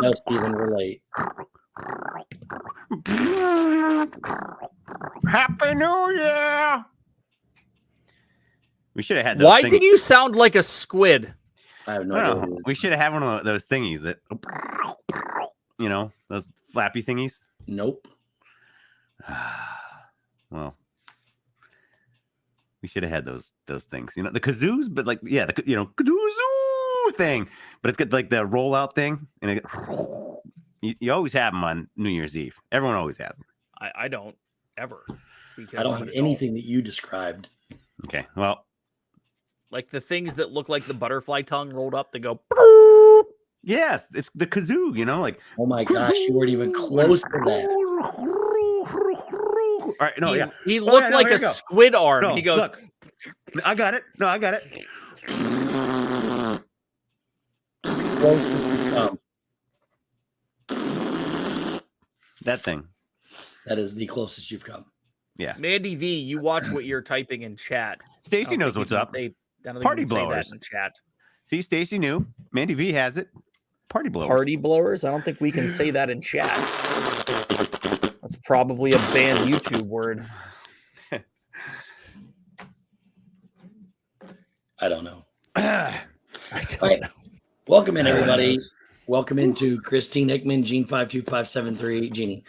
No, Steven, we're late. Happy New Year! We should have had those. Why did you sound like a squid? I have no idea. We should have had one of those thingies that, those flappy thingies. Nope. Well, we should have had those things. The kazoos, but kazoo thing. But it's got like the rollout thing, and you always have them on New Year's Eve. Everyone always has them. I don't ever. I don't have anything that you described. Okay, well, like the things that look like the butterfly tongue rolled up. They go. Yes, it's the kazoo. Like. Oh my gosh, you weren't even close to that. All right, no, he looked like a squid arm. No, he goes, look. I got it. No, I got it. Close as that thing. That is the closest you've come. Yeah. Mandy V, you watch what you're typing in chat. Stacy knows what's up. Party blowers in chat. See, Stacy knew. Mandy V has it. Party blowers. Party blowers? I don't think we can say that in chat. That's probably a banned YouTube word. I don't know. I don't know. Welcome in, everybody. Welcome into Christine Hickman, Gene52573, Jeannie,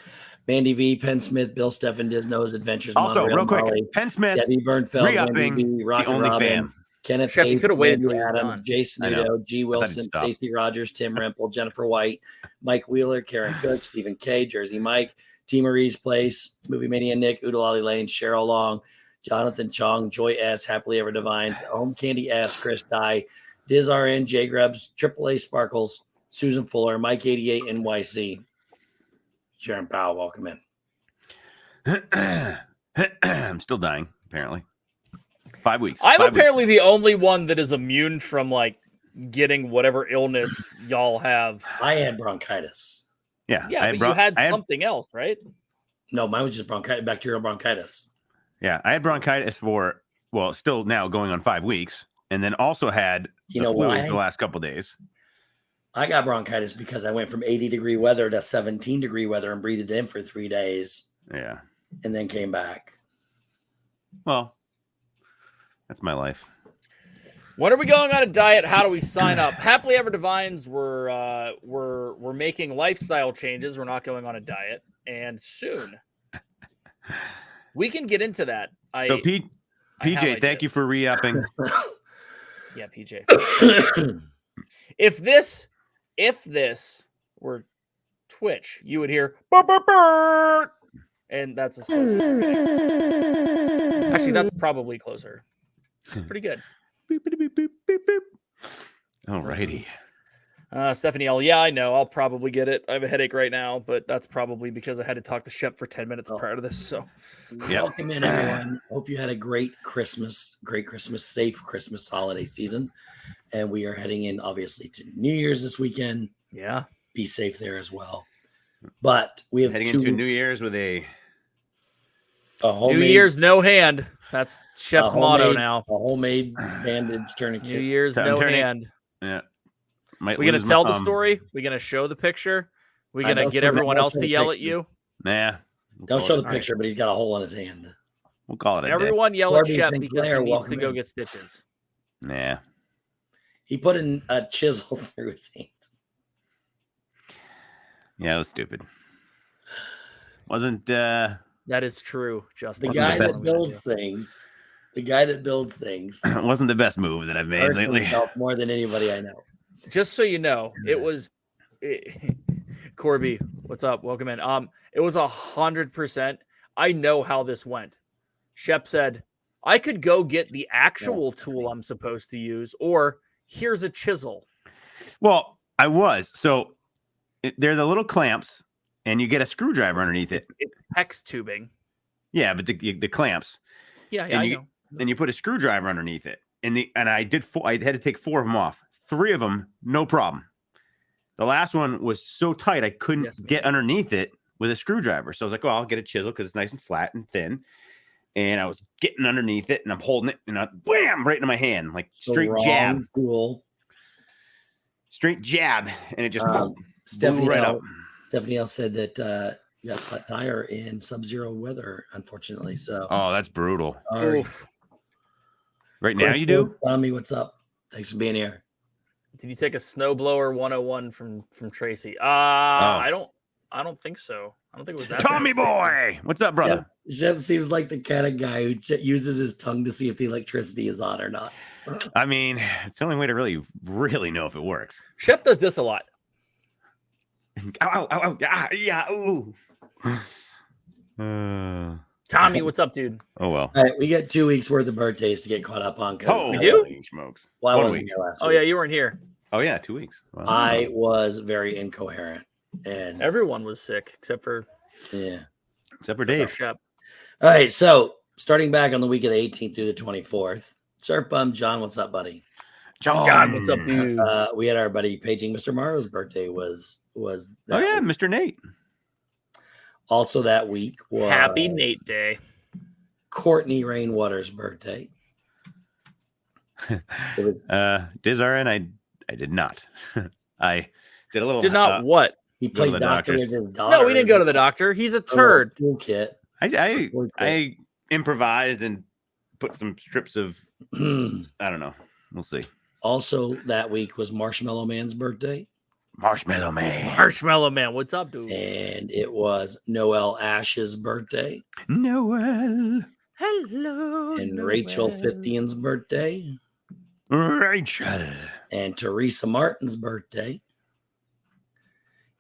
Mandy V, Penn Smith, Bill Steffen, Disno's Adventures. Also, Monorail real quick, Molly, Penn Smith, Debbie Bernfeld, re-upping Mandy V, Rocky the only Robin, fan. Kenneth Shep, you could have waited till he was Adams, done. Jason Udo, G. Wilson, Stacey Rogers, Tim Rempel, Jennifer White, Mike Wheeler, Karen Cook, Stephen K, Jersey Mike, T. Marie's Place, Movie Mania Nick, Udalali Lane, Cheryl Long, Jonathan Chong, Joy S, Happily Ever Divines, Home Candy S, Chris Dye, Diz RN, J Grubs, AAA Sparkles, Susan Fuller, Mike 88 NYC. Sharon Powell, welcome in. I'm still dying, apparently. 5 weeks. I'm apparently the only one that is immune from getting whatever illness y'all have. I had bronchitis. Yeah, but you had something else, right? No, mine was just bacterial bronchitis. Yeah, I had bronchitis for, still now going on 5 weeks, and then also had the flu the last couple of days. I got bronchitis because I went from 80-degree weather to 17-degree weather and breathed it in for 3 days. Yeah. And then came back. Well, that's my life. When are we going on a diet? How do we sign up? Happily Ever Divines, we're making lifestyle changes. We're not going on a diet, and soon we can get into that. So PJ, thank you for re-upping. Yeah, PJ. If this were Twitch, you would hear burr, burr, burr, and that's as close. Actually, that's probably closer. It's pretty good. Beep, beep, beep, beep, beep, beep. Alrighty. Stephanie L. Yeah, I know. I'll probably get it. I have a headache right now, but that's probably because I had to talk to Shep for 10 minutes prior to this. So, welcome in, everyone. Hope you had a great Christmas, safe Christmas holiday season. And we are heading in, obviously, to New Year's this weekend. Yeah. Be safe there as well. But we have heading into New Year's with a New Year's no hand. That's Shep's motto now. A homemade bandage tourniquet. New Year's no hand. Yeah. We're going to tell the story. We're going to show the picture. We're going to get everyone else to yell at you. Nah. Don't show the picture, but he's got a hole in his hand. We'll call it a Everyone yell at Shep because he needs to go get stitches. Nah. He put in a chisel through his hand. Yeah, it was stupid. Wasn't that is true, Justin. The guy that builds things. The guy that builds things. Wasn't the best move that I've made lately. More than anybody I know. Just so you know, Corby, what's up? Welcome in. It was 100%. I know how this went. Shep said, I could go get the actual tool I'm supposed to use, or here's a chisel. Well, I was. So they're the little clamps, and you get a screwdriver underneath it. It's hex tubing. Yeah, but the clamps. Yeah, I know. Then you put a screwdriver underneath it. And I had to take 4 of them off. 3 of them, no problem. The last one was so tight I couldn't get underneath it with a screwdriver. So I was like, well, I'll get a chisel because it's nice and flat and thin. And I was getting underneath it, and I'm holding it, and wham, right into my hand, like straight jab. Cool. Straight jab, and it just Stephanie right L. up. Stephanie L said that you got a flat tire in sub-zero weather, unfortunately. So, Oh, that's brutal. Oof. Right now, you do? Tommy, what's up? Thanks for being here. Did you take a snowblower 101 from Tracy? I don't think so. I don't think it was that. Tommy boy, what's up, brother? Shep seems like the kind of guy who uses his tongue to see if the electricity is on or not. I mean, it's the only way to really know if it works. Shep does this a lot. Ow, ow, ow, yeah, ooh. Tommy, what's up, dude? Oh, well. All right, we got 2 weeks worth of birthdays to get caught up on. We do? Smokes. Well, I 1 wasn't week. here last Oh, week. yeah, you weren't here. Oh, yeah, 2 weeks. Wow. I was very incoherent. And Everyone was sick except for Except for Dave. Shep. All right, so starting back on the week of the 18th through the 24th, Surf Bum John, what's up, buddy? John, what's up, dude? We had our buddy Paging Mr. Morrow's birthday was that yeah, week. Mr. Nate. Also that week was Happy Nate Day. Courtney Rainwater's birthday. Diz RN, I did not. I did a little. Did not what? He Go to played the doctor doctors. with his daughter. No, we didn't go to the doctor. He's a turd. Toolkit. I improvised and put some strips of I don't know. We'll see. Also that week was Marshmallow Man's birthday. Marshmallow Man. Marshmallow Man, what's up, dude? And it was Noel Ash's birthday. Noel. Hello. And Noel. Rachel Fithian's birthday. Rachel. And Teresa Martin's birthday.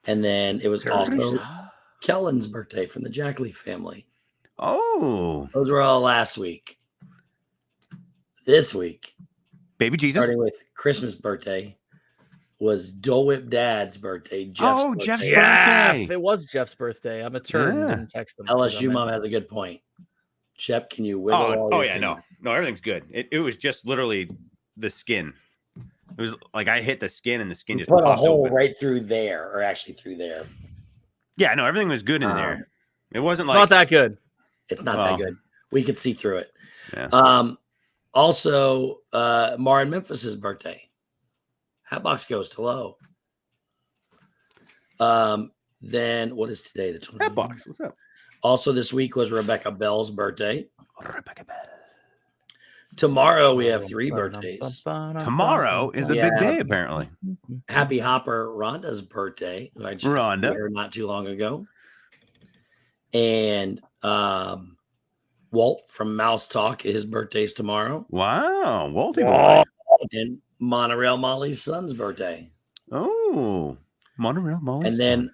And then it was also Kellen's birthday from the Jackley family. Oh. Those were all last week. This week, Baby Jesus. starting with Christmas birthday, was Dole Whip Dad's birthday. Jeff's birthday. Jeff's Yeah, birthday. it was Jeff's birthday. I'm a turd and didn't text him. LSU mom has a good point. Shep, can you wiggle all Oh your yeah, fingers? no, everything's good. It was just literally the skin. It was like I hit the skin and the skin You just put a popped hole open. right through there, or actually through there. Yeah, no, everything was good in there. It wasn't It's like not that good. It's not that good. We could see through it. Yeah. Also, Mara in Memphis's birthday. Hatbox goes to low. Then what is today? The 20th. Hatbox, what's up? Also, this week was Rebecca Bell's birthday. Rebecca Bell. Tomorrow we have 3 birthdays. Tomorrow is a big day, apparently. Happy Hopper Rhonda's birthday. Who I just got to see her not too long ago. And Walt from Mouse Talk, his birthday's tomorrow. Wow, Walty boy. And Monorail Molly's son's birthday. Oh, Monorail Molly. And then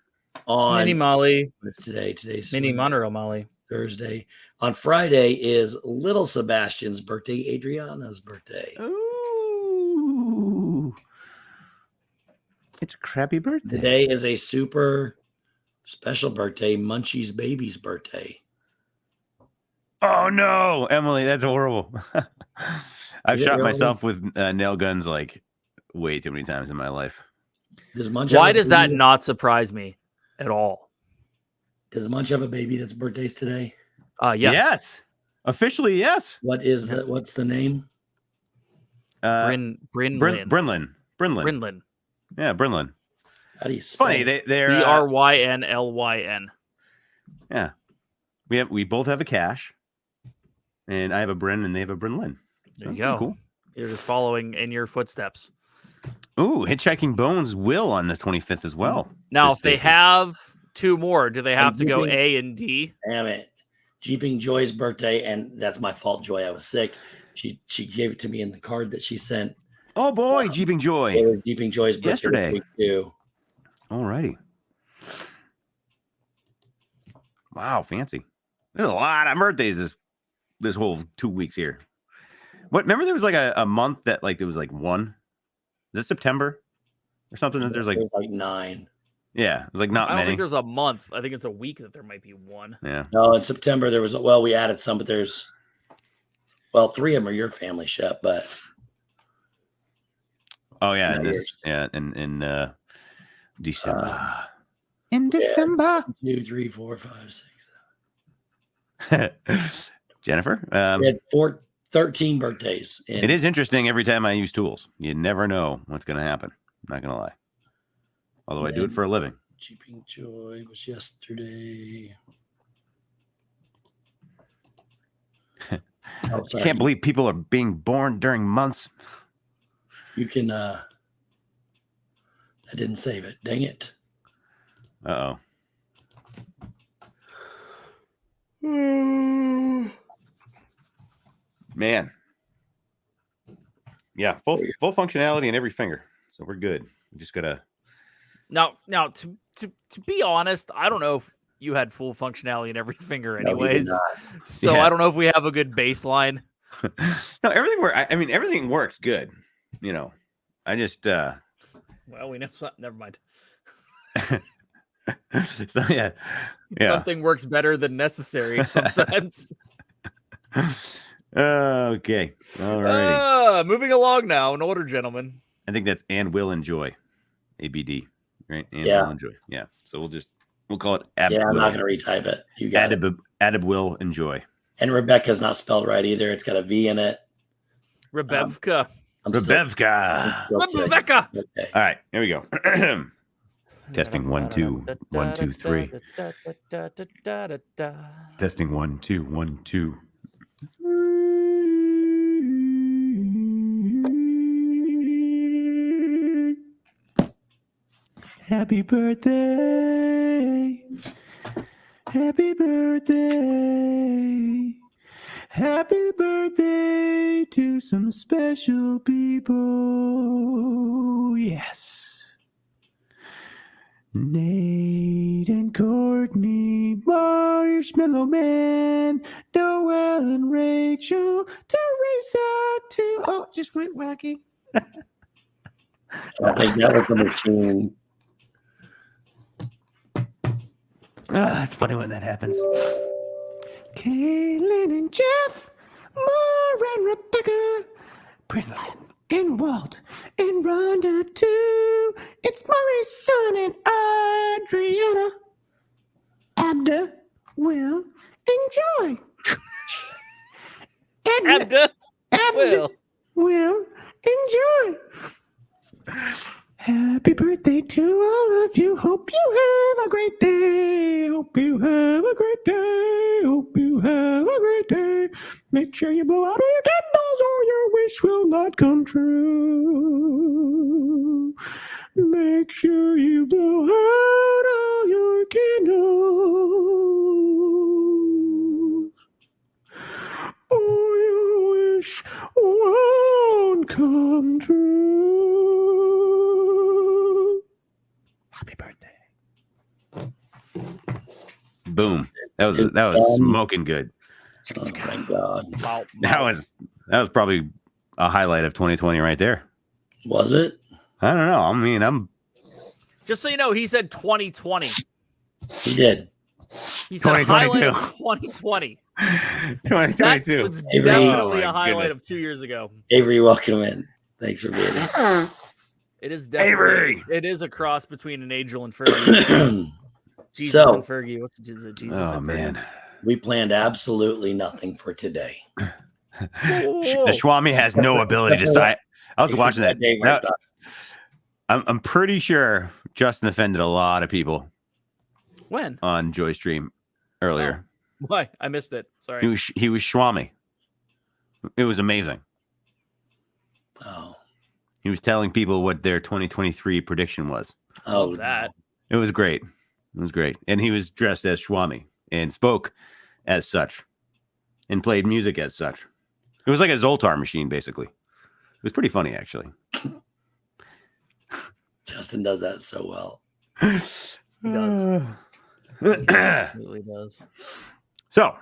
on Mini Molly. what's today? Today's Mini Sunday, Monorail Molly. Thursday. On Friday is Little Sebastian's birthday, Adriana's birthday. Ooh. It's a crappy birthday. Today is a super special birthday, Munchie's baby's birthday. Oh no, Emily, that's horrible. I've Is it shot really? myself with nail guns like way too many times in my life. Does Munch Why have a does that baby- not surprise me at all? Does Munch have a baby that's birthdays today? Yes. Yes. Officially, yes. What is that? What's the name? Brinlin. Brinlin. Yeah, Brinlin. How do you It's spell funny. it? They're Brynlyn. yeah. We both have a Cash, and I have a Bryn, and they have a Brinlin. There you That's go. Cool. You're just following in your footsteps. Ooh, Hitchhiking Bones will on the 25th as well. Now, This if they station. have 2 more, do they have to go Jeeping- A and D? Damn it. Jeeping Joy's birthday, and that's my fault, Joy. I was sick. She gave it to me in the card that she sent. Oh boy, Jeeping Joy. It was Jeeping Joy's birthday Yesterday. this week too. Alrighty. Wow, fancy. There's a lot of birthdays this whole 2 weeks here. What? Remember there was like a month that like there was like one. Is it September or something that there's like? It was like 9. Yeah, it was like not I don't many. think there's a month. I think it's a week that there might be one. Yeah. No, in September there was. We added some, but there's. 3 of them are your family, Shep, but Oh yeah, Not yours. in December. In December. 2, 3, 4, 5, 6. Jennifer. We had 13 birthdays. It is interesting every time I use tools. You never know what's going to happen. I'm not going to lie. although I do it for a living. Cheaping Joy was yesterday. I can't believe people are being born during months. You can. I didn't save it. Dang it. Uh-oh. Man. Yeah, full functionality in every finger. So we're good. We just gotta. Now to be honest, I don't know if you had full functionality in every finger anyways. So I don't know if we have a good baseline. No, everything works. I mean, everything works good. You know, I just. Well, we know something. Never mind. So yeah. Something works better than necessary sometimes. Okay. All right. Moving along now. An older gentleman. I think that's and will enjoy. ABD. Right? And will enjoy. Yeah. So we'll call it I'm not gonna retype it. You got it. Adib will enjoy. And Rebecca's not spelled right either. It's got a V in it. Rebecca. Rebecca. Rebecca. Okay. All right. Here we go. Testing 1 2 1 2 3. Testing 1 2 1 2 3. Happy birthday. Happy birthday. Happy birthday to some special people. Yes. Nate and Courtney, Marshmallow Man, Noel and Rachel, Teresa too. Oh, just went wacky. I think that was the machine. It's funny when that happens. Kaylin and Jeff, Maura and Rebecca, Brinlin and Walt and Rhonda too. It's Molly's son and Adriana. Abda will enjoy. Abda will enjoy. Happy birthday to all of you. Hope you have a great day. Hope you have a great day. Hope you have a great day. Make sure you blow out all your candles or your wish will not come true. Make sure you blow out all your candles or your wish won't come true. Happy birthday. Boom. That was smoking good. Oh my God. Wow. That was probably a highlight of 2020 right there. Was it? I don't know. I mean, I'm just so you know, he said 2020. He did. He said highlight of 2020. 2022. That was definitely a highlight of 2 years ago. Avery, welcome in. Thanks for being here. It is definitely Avery. It is a cross between an Angel and Fergie. Jesus and Fergie. What's Jesus and Fergie? Man. We planned absolutely nothing for today. The Swami has no ability to stop. I was watching that. I'm pretty sure Justin offended a lot of people. When? On Joy Stream earlier. Oh, why? I missed it. Sorry. He was Swami. It was amazing. Oh. He was telling people what their 2023 prediction was. Oh, that. It was great. It was great. And he was dressed as Swami and spoke as such and played music as such. It was like a Zoltar machine, basically. It was pretty funny, actually. Justin does that so well. He does. He really does. So,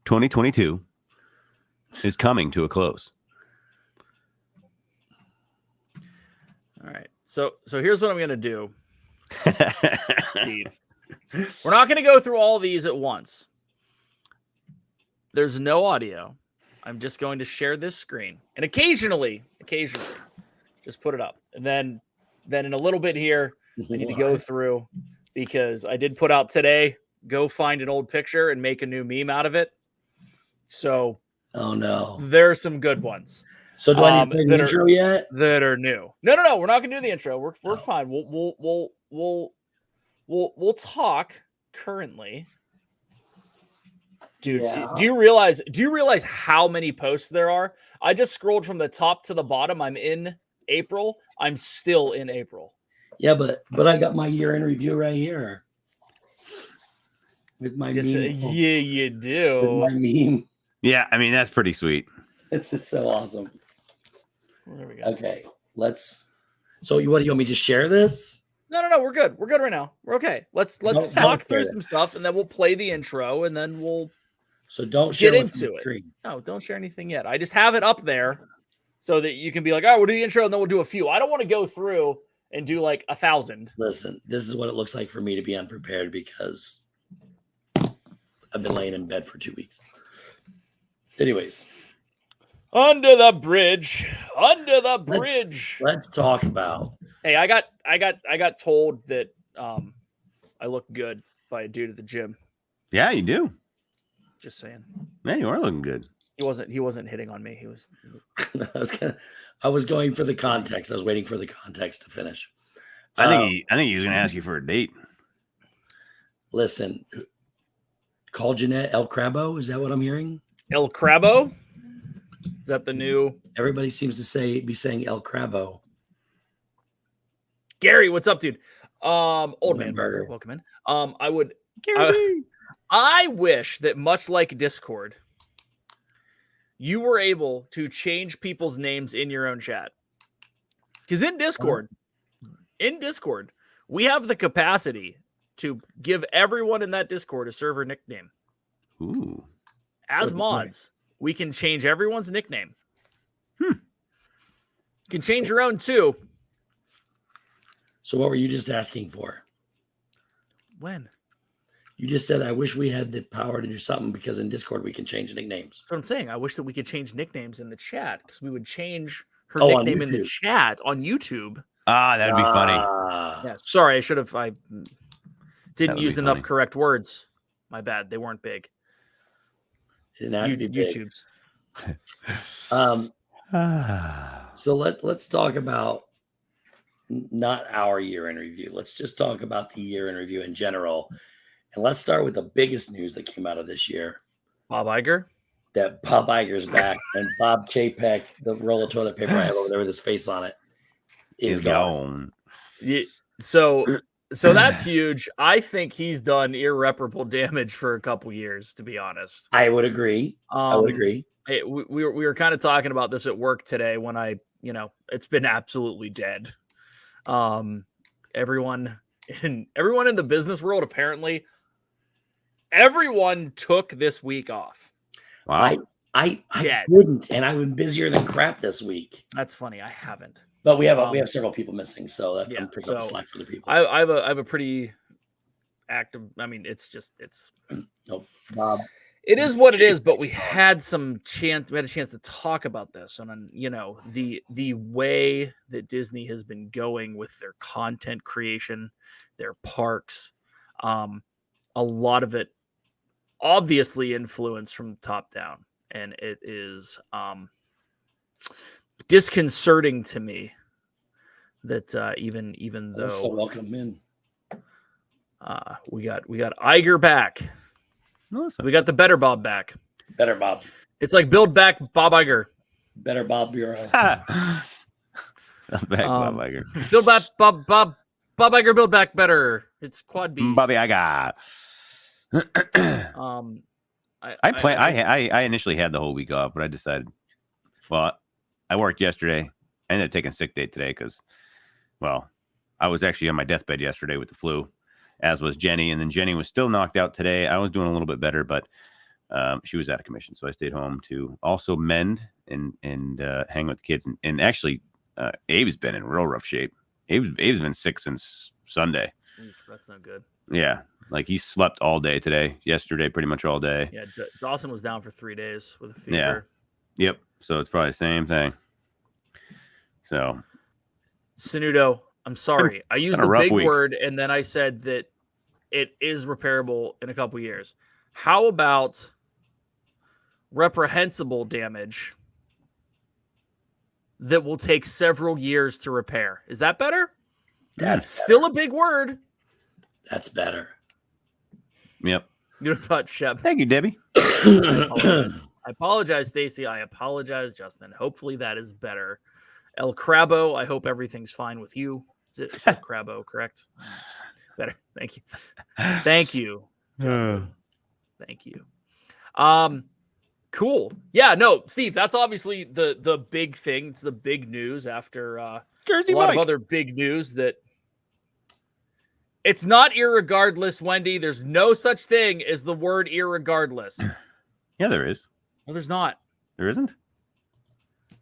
2022 is coming to a close. All right. So here's what I'm going to do. Steve. We're not going to go through all these at once. There's no audio. I'm just going to share this screen. And occasionally, just put it up. And then in a little bit here, I need to go through because I did put out today, go find an old picture and make a new meme out of it. So, oh no, there are some good ones. So do I need to play the intro yet? That are new. No. We're not gonna do the intro. We're fine. We'll talk currently. Dude, do you realize how many posts there are? I just scrolled from the top to the bottom. I'm in April. I'm still in April. Yeah, but I got my year in review right here. With my meme. Yeah, you do. With my meme. Yeah, I mean, that's pretty sweet. This is so awesome. There we go. Okay, so you want me to just share this? No, we're good. We're good right now. We're okay. Let's talk through some stuff, and then we'll play the intro, and then we'll don't get into it. No, don't share anything yet. I just have it up there so that you can be like, all right, we'll do the intro, and then we'll do a few. I don't want to go through and do like 1,000. Listen, this is what it looks like for me to be unprepared because I've been laying in bed for 2 weeks. Anyways. Under the bridge. Let's talk about. Hey, I got told that I look good by a dude at the gym. Yeah, you do. Just saying. Man, you are looking good. He wasn't hitting on me. He was. I was going for the context. I was waiting for the context to finish. I think he was going to ask you for a date. Listen, call Jeanette El Crabo. Is that what I'm hearing? El Crabo? Is that the new? Everybody seems to be saying El Crabo. Gary, what's up, dude? Old Man Burger, welcome in. I wish that much like Discord, you were able to change people's names in your own chat. Because in Discord, we have the capacity to give everyone in that Discord a server nickname. Ooh. As mods, we can change everyone's nickname. You can change your own too. So what were you just asking for? When? You just said, I wish we had the power to do something because in Discord we can change nicknames. That's what I'm saying. I wish that we could change nicknames in the chat because we would change her nickname in the chat on YouTube. Ah, that'd be funny. Yeah, sorry, I didn't use enough correct words. My bad. They weren't big. It didn't have to be big. YouTube's. So let's talk about not our year in review. Let's just talk about the year in review in general. And let's start with the biggest news that came out of this year. Bob Iger? That Bob Iger's back. And Bob Chapek, the roll of toilet paper I have over there with his face on it, is gone. Yeah, so that's huge. I think he's done irreparable damage for a couple years, to be honest. I would agree. We were kind of talking about this at work today when it's been absolutely dead. Everyone in the business world, apparently, everyone took this week off. Wow. I didn't, and I've been busier than crap this week. That's funny. I haven't. But we have several people missing, so I'm picking up the slack for the people. I have a pretty active. I mean, Bob. It is what it is, but we had a chance to talk about this, and the way that Disney has been going with their content creation, their parks, a lot of it obviously influenced from the top down, and it is disconcerting to me that even though also welcome in, we got Iger back. Awesome. We got the Better Bob back. Better Bob. It's like build back Bob Iger. Better Bob Bureau. Bob Iger. Build back Bob Iger. Build back better. It's quad B's. Bobby Iger. I initially had the whole week off, but I decided. Well, I worked yesterday. I ended up taking a sick day today because, I was actually on my deathbed yesterday with the flu, as was Jenny, and then Jenny was still knocked out today. I was doing a little bit better, but she was out of commission, so I stayed home to also mend and hang with the kids. And actually, Abe's been in real rough shape. Abe's been sick since Sunday. Oof, that's not good. Yeah, like he slept all day today, yesterday, pretty much all day. Yeah, Dawson was down for 3 days with a fever. Yeah, yep. So it's probably the same thing. So, Sanudo, I'm sorry. I used the big word, and then I said that it is repairable in a couple years. How about reprehensible damage that will take several years to repair. Is that better? That's still a big word. That's better. Yep. Good thought, Shep. Thank you, Debbie. I apologize, Stacy. I apologize, Justin. Hopefully that is better. El Crabo, I hope everything's fine with you. It's El Crabo, correct? Better. Thank you. Thank you, Justin. Thank you. Cool. Yeah, no, Steve, that's obviously the big thing. It's the big news after Jersey a lot Mike. of other big news that it's not irregardless, Wendy. There's no such thing as the word irregardless. Yeah, there is. No, there's not. There isn't? I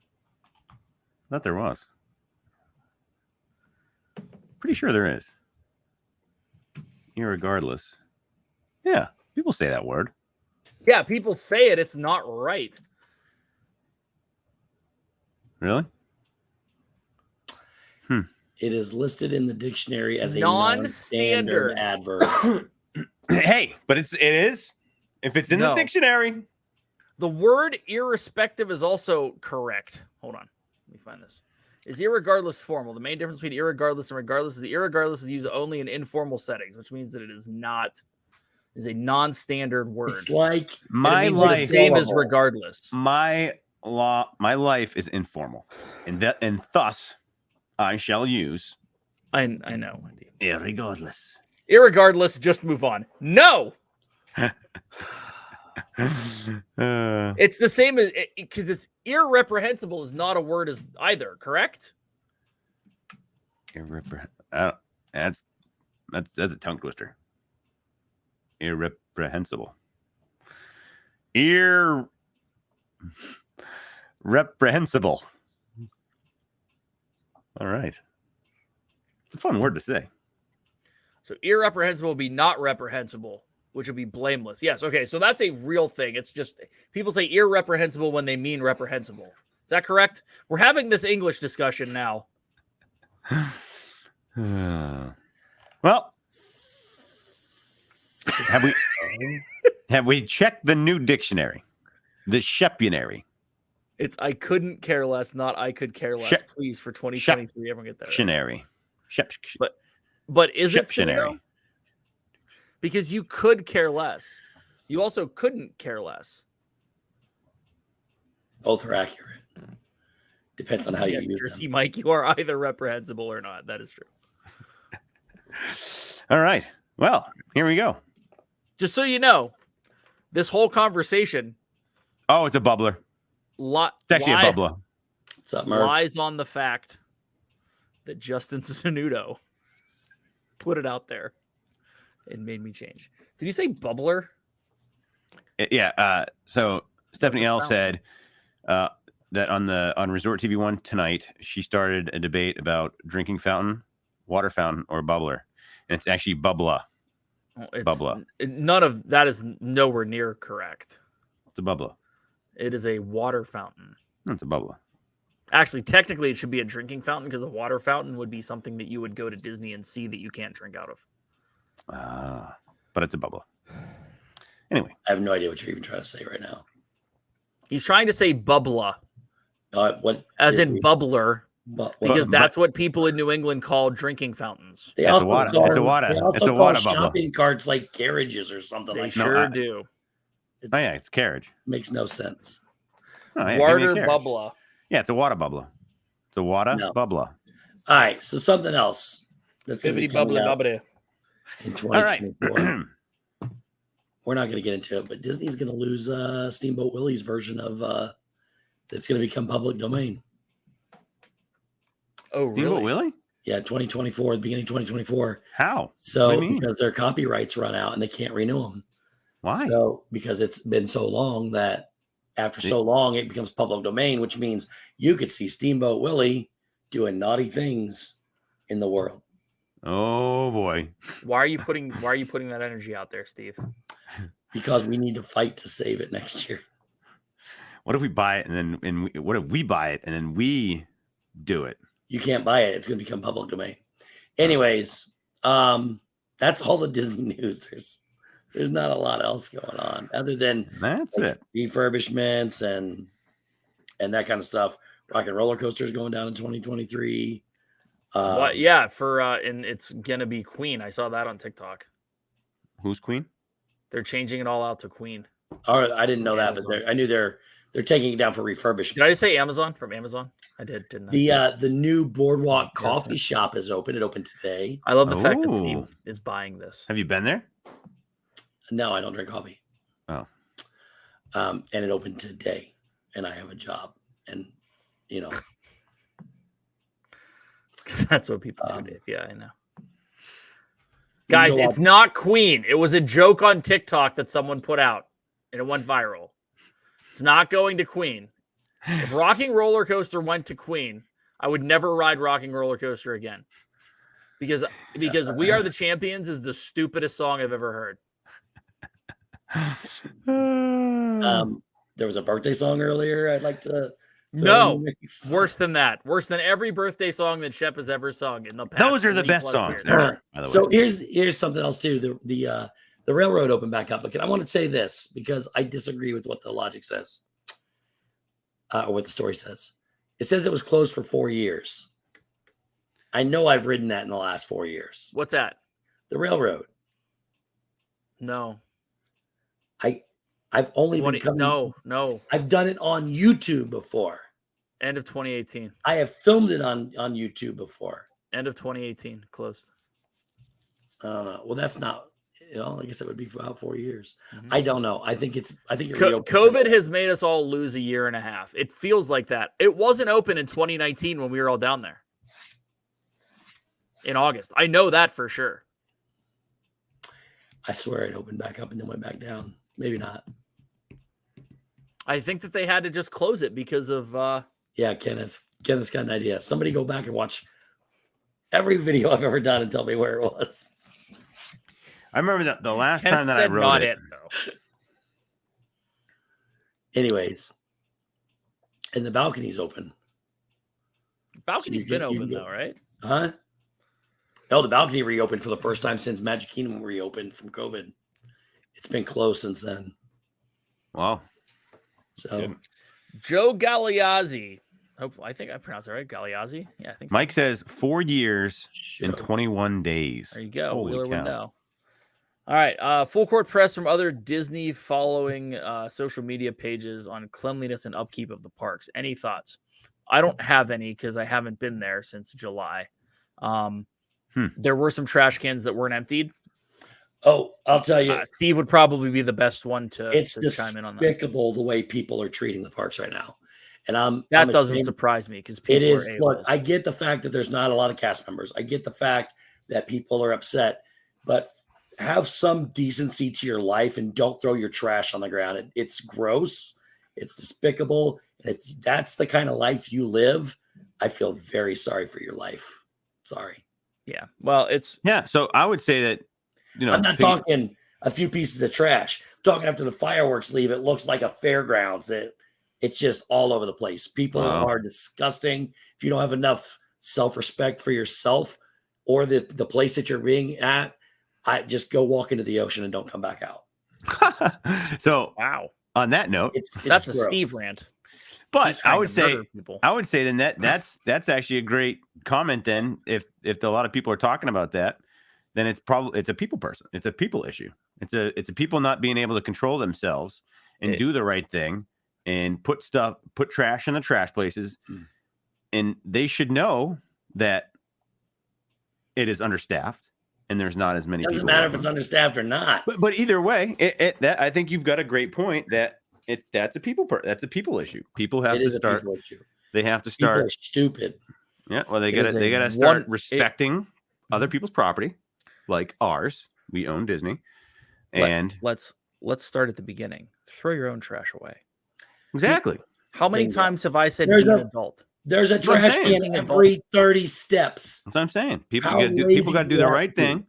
thought there was. Pretty sure there is. Irregardless. Yeah, people say that word. Yeah, people say it. It's not right. Really? It is listed in the dictionary as a non-standard adverb. Hey, but it is. If it's in the dictionary. The word irrespective is also correct. Hold on. Let me find this. Is irregardless formal? The main difference between irregardless and regardless is the irregardless is used only in informal settings, which means that it is not is a non-standard word. It's like my it life, the same as regardless. My life is informal, and thus I shall use. I know, Wendy. Irregardless. Irregardless, just move on. No. It's the same as because it's irreprehensible is not a word as either, correct? That's a tongue twister. Irreprehensible. Reprehensible. All right. It's a fun word to say. So irreprehensible would be not reprehensible, which would be blameless. Yes. Okay. So that's a real thing. It's just people say irreprehensible when they mean reprehensible. Is that correct? We're having this English discussion now. Well, have we checked the new dictionary? The Shepunary. It's I couldn't care less, not I could care less. Please, for 2023, everyone get that right. But is it so? Because you could care less. You also couldn't care less. Both are accurate. Depends on how you use Jersey them. Mike, you are either reprehensible or not. That is true. All right. Well, here we go. Just so you know, this whole conversation. Oh, it's a bubbler. It's actually a bubbler. What's up, Murph? Lies on the fact that Justin Sanudo put it out there and made me change. Did you say bubbler? Yeah. So Stephanie L said that on Resort TV 1 tonight, she started a debate about drinking fountain, water fountain, or bubbler. And it's actually bubbler. Bubbler. None of that is nowhere near correct. It's a bubbler. It is a water fountain. It's a bubbler. Actually, technically, it should be a drinking fountain because a water fountain would be something that you would go to Disney and see that you can't drink out of. But it's a bubbler. Anyway. I have no idea what you're even trying to say right now. He's trying to say bubbler. What? As in bubbler. Because that's what people in New England call drinking fountains. They also it's a water. They also it's a call water shopping carts like carriages or something they like sure that. do. It's carriage. Makes no sense. Water bubbler. Yeah, it's a water bubbler. It's a water bubbler. All right, so something else that's going to be coming out in 2024. Right. We're not going to get into it, but Disney's going to lose Steamboat Willie's version of that's going to become public domain. Oh, really? Steamboat Willie? Yeah, 2024, the beginning of 2024. How? So because their copyrights run out and they can't renew them. Why? So because it's been so long that after so long it becomes public domain, which means you could see Steamboat Willie doing naughty things in the world. Oh boy. Why are you putting that energy out there, Steve? Because we need to fight to save it next year. What if we buy it what if we buy it and then we do it? You can't buy it. It's going to become public domain. Anyways, that's all the Disney news. There's not a lot else going on other than that's it. Refurbishments and that kind of stuff. Rock and Roller Coaster is going down in 2023. What? Yeah, and it's gonna be Queen. I saw that on TikTok. Who's Queen? They're changing it all out to Queen. All right, I didn't know that, but I knew they're taking it down for refurbishment. Did I just say Amazon from Amazon? I did, didn't I? The new Boardwalk Coffee Shop is open. It opened today. I love the fact that Steve is buying this. Have you been there? No, I don't drink coffee. Oh. And it opened today, and I have a job, and that's what people do, Dave. Yeah, I know. Guys, it's not Queen. It was a joke on TikTok that someone put out, and it went viral. It's not going to Queen. If Rocking Roller Coaster went to Queen, I would never ride Rocking Roller Coaster again. Because We Are the Champions is the stupidest song I've ever heard. There was a birthday song earlier. I'd like to. No, worse than that. Worse than every birthday song that Shep has ever sung in the past. Those are the best songs ever, by the so way. Here's something else too. The railroad opened back up. But I want to say this because I disagree with what the logic says, or what the story says. It says it was closed for 4 years. I know I've ridden that in the last 4 years. What's that? The railroad. No. I've only been coming. No. I've done it on YouTube before. End of 2018. I have filmed it on YouTube before. End of 2018. Closed. I don't know. Well, that's not. I guess it would be for about 4 years. Mm-hmm. I don't know. I think COVID has made us all lose a year and a half. It feels like that. It wasn't open in 2019 when we were all down there in August. I know that for sure. I swear it opened back up and then went back down. Maybe not. I think that they had to just close it because of. Yeah, Kenneth's got an idea. Somebody go back and watch every video I've ever done and tell me where it was. I remember that the last time that I rode it. Though. Anyways, and the balcony's open. Balcony's been open though, right? Huh? No, the balcony reopened for the first time since Magic Kingdom reopened from COVID. It's been closed since then. Wow. So, Joe Galeazzi. I think I pronounced it right. Galeazzi. Yeah, I think so. Mike says 4 years and 21 days. There you go. Holy Wheeler cow. window. All right. Full court press from other Disney following social media pages on cleanliness and upkeep of the parks. Any thoughts? I don't have any because I haven't been there since July. There were some trash cans that weren't emptied. Oh, I'll tell you. Steve would probably be the best one to chime in on that. It's despicable the way people are treating the parks right now. And that doesn't surprise me because people it is. Are Look, I get the fact that there's not a lot of cast members. I get the fact that people are upset, but have some decency to your life and don't throw your trash on the ground. It's gross. It's despicable. And if that's the kind of life you live, I feel very sorry for your life. Sorry. Yeah. Well, so I would say that, I'm not talking a few pieces of trash. I'm talking after the fireworks leave, it looks like a fairgrounds that it's just all over the place. People are disgusting. If you don't have enough self-respect for yourself or the place that you're being at, I just go walk into the ocean and don't come back out. So wow. On that note, that's a Steve rant. But I would say then that's actually a great comment. Then if a lot of people are talking about that, then it's a people person. It's a people issue. It's a people not being able to control themselves and do the right thing and put trash in the trash places. And they should know that it is understaffed and there's not as many. Doesn't matter if it's understaffed or not. But either way, that I think you've got a great point that that's a people issue. People have to start. They have to start. People are stupid. Yeah. Well, they gotta start respecting other people's property, like ours. We own Disney, and let's start at the beginning. Throw your own trash away. Exactly. How many times have I said be an adult? There's a trash can every 30 steps. That's what I'm saying. People got to do the right thing.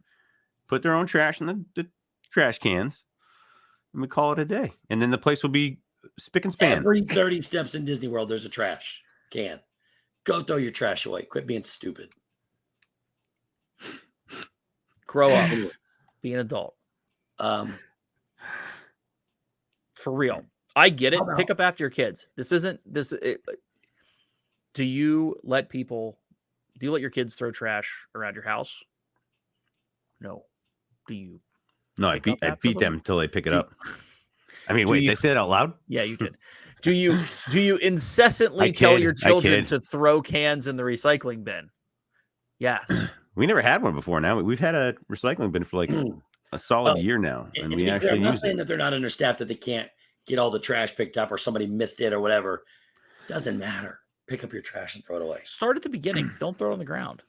Put their own trash in the trash cans, and we call it a day. And then the place will be spick and span. Every 30 steps in Disney World, there's a trash can. Go throw your trash away. Quit being stupid. Grow up. Be an adult. For real. I get it. Pick up after your kids. Do you let your kids throw trash around your house? No. Do you? No, I beat them until they pick it up. I mean, wait, they say it out loud? Yeah, you did. Do you incessantly tell your children to throw cans in the recycling bin? Yes. We never had one before. Now we've had a recycling bin for like a solid year now, and we actually I'm use not saying that they're not understaffed, that they can't get all the trash picked up or somebody missed it or whatever. Doesn't matter. Pick up your trash and throw it away. Start at the beginning. Don't throw it on the ground.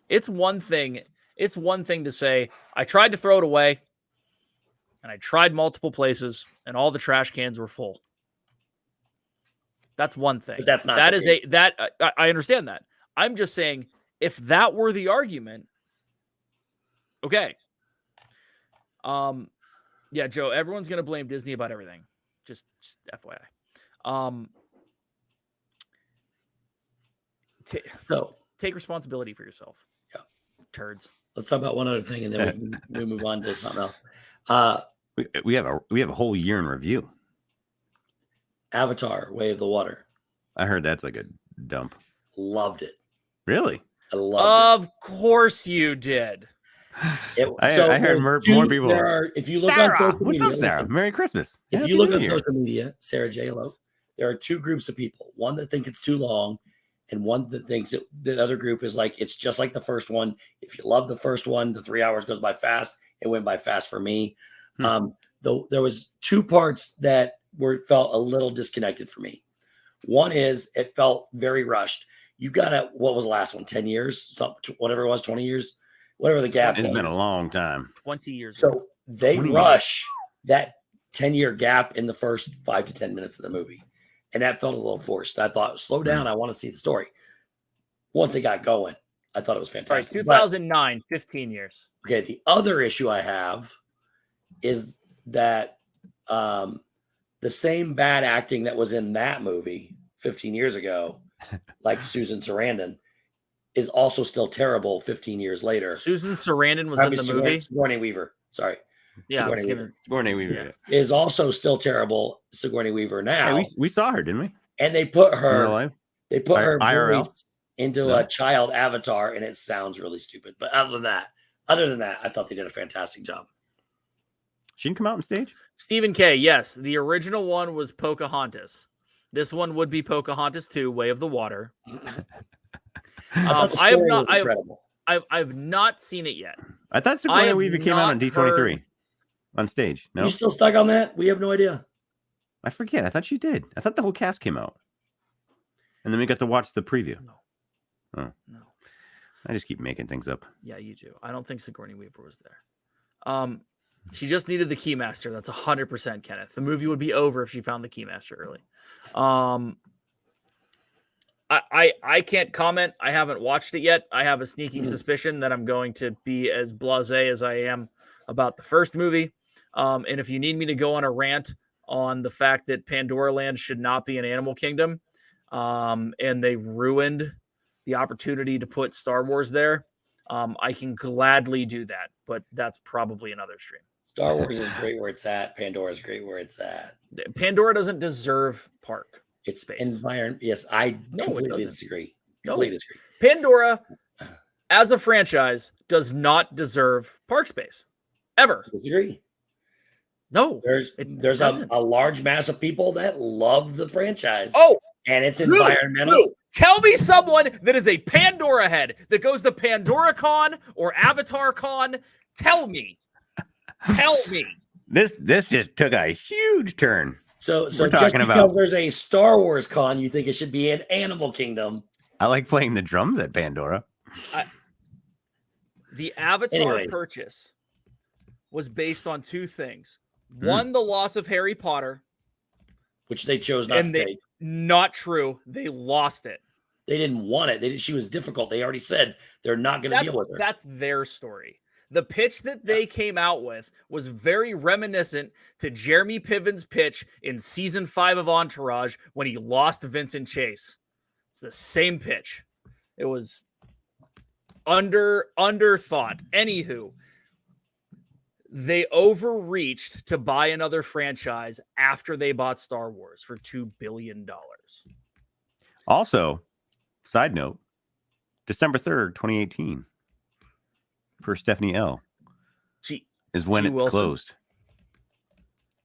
It's one thing to say, I tried to throw it away, and I tried multiple places, and all the trash cans were full. That's one thing. But that's not. I understand that. I'm just saying, if that were the argument, okay. Yeah, Joe, everyone's gonna blame Disney about everything. Just FYI. So take responsibility for yourself. Yeah. Turds. Let's talk about one other thing, and then we move on to something else. We have a whole year in review. Avatar: Way of the Water. I heard that's like a dump. Loved it. Really? I loved it. Of course you did. I heard more people. If you look Sarah, on social what's media, up, Sarah? Merry Christmas. If you look on social media, Sarah J. Hello, there are two groups of people. One that think it's too long, and one that thinks the other group is like, it's just like the first one. If you love the first one, the 3 hours goes by fast. It went by fast for me. Though there was two parts that felt a little disconnected for me. One is it felt very rushed. You got what was the last one? 10 years, whatever it was, 20 years, whatever the gap. It's been a long time. 20 years. So they rush that 10-year gap in the first 5 to 10 minutes of the movie. And that felt a little forced. I thought, slow down. I want to see the story. Once it got going, I thought it was fantastic. Right, 2009, 15 years. Okay. The other issue I have is that the same bad acting that was in that movie 15 years ago, like Susan Sarandon, is also still terrible 15 years later. Susan Sarandon was in the movie? Sigourney Weaver. Sorry. Yeah, Sigourney Weaver is also still terrible. Sigourney Weaver now. Hey, we saw her, didn't we? And they put her IRL voice into a child avatar, and it sounds really stupid. But other than that, I thought they did a fantastic job. She didn't come out on stage? Stephen K. Yes, the original one was Pocahontas. This one would be Pocahontas 2, Way of the Water. I've not seen it yet. I thought Sigourney Weaver came out on D23 on stage. No, you still stuck on that? We have no idea. I forget. I thought she did. I thought the whole cast came out, and then we got to watch the preview. No. I just keep making things up. Yeah, you do. I don't think Sigourney Weaver was there. She just needed the Keymaster. That's 100%, Kenneth. The movie would be over if she found the Keymaster early. I can't comment. I haven't watched it yet. I have a sneaking suspicion that I'm going to be as blasé as I am about the first movie. And if you need me to go on a rant on the fact that Pandora Land should not be an animal kingdom, and they ruined the opportunity to put Star Wars there, I can gladly do that. But that's probably another stream. Star Wars is great where it's at. Pandora is great where it's at. Pandora doesn't deserve park. It's space. Environment. Yes, I completely disagree. Completely disagree. Pandora, as a franchise, does not deserve park space. Ever. I disagree. No. There's a large mass of people that love the franchise. Oh. And it's environmental. Lou, tell me someone that is a Pandora head that goes to Pandora Con or Avatar Con. Tell me. Tell me. This just took a huge turn. So just because there's a Star Wars con, you think it should be an Animal Kingdom? I like playing the drums at Pandora. The Avatar purchase was based on two things. One, the loss of Harry Potter, which they chose not to take. Not true. They lost it. They didn't want it. She was difficult. They already said they're not going to deal with her. That's their story. The pitch that they came out with was very reminiscent to Jeremy Piven's pitch in season 5 of Entourage when he lost Vincent Chase. It's the same pitch. It was underthought. Anywho, they overreached to buy another franchise after they bought Star Wars for $2 billion. Also, side note, December 3rd, 2018, per Stephanie L, is when it closed.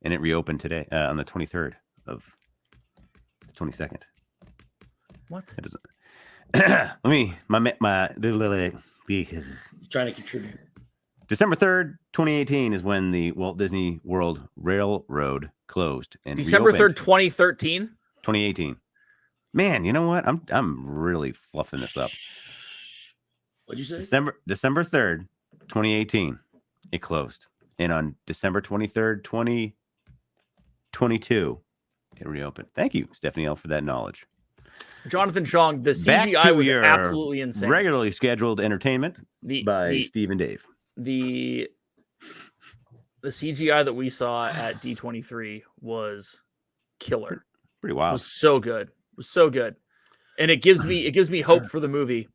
And it reopened today on the 23rd of the 22nd. What? It doesn't. Let me, He's trying to contribute. December 3rd, 2018 is when the Walt Disney World Railroad closed. And December 3rd, 2013? 2018. Man, you know what? I'm really fluffing this up. What'd you say? December 3rd, 2018, it closed. And on December 23rd, 2022, it reopened. Thank you, Stephanie L, for that knowledge. Jonathan Chong, the CGI was absolutely insane. Regularly scheduled entertainment by Steve and Dave. The CGI that we saw at D23 was killer. Pretty wild. It was so good. It was so good. And it gives me hope for the movie.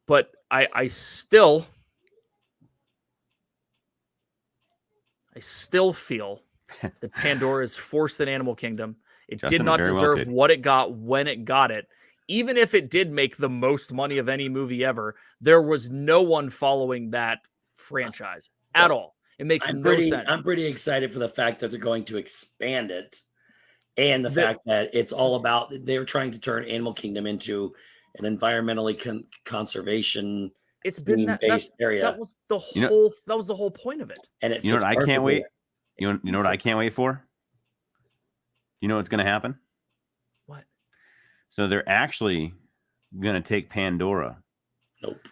But I still feel that Pandora is forced in Animal Kingdom. It did not deserve what it got when it got it. Even if it did make the most money of any movie ever, there was no one following that franchise at all. It makes no sense. I'm pretty excited for the fact that they're going to expand it, and the fact that it's all about they're trying to turn Animal Kingdom into an environmentally conservation. It's been based area. That was the whole. That was the whole point of it. And you know what I can't wait. You know what I can't wait for. You know what's going to happen? What? So they're actually going to take Pandora. Nope.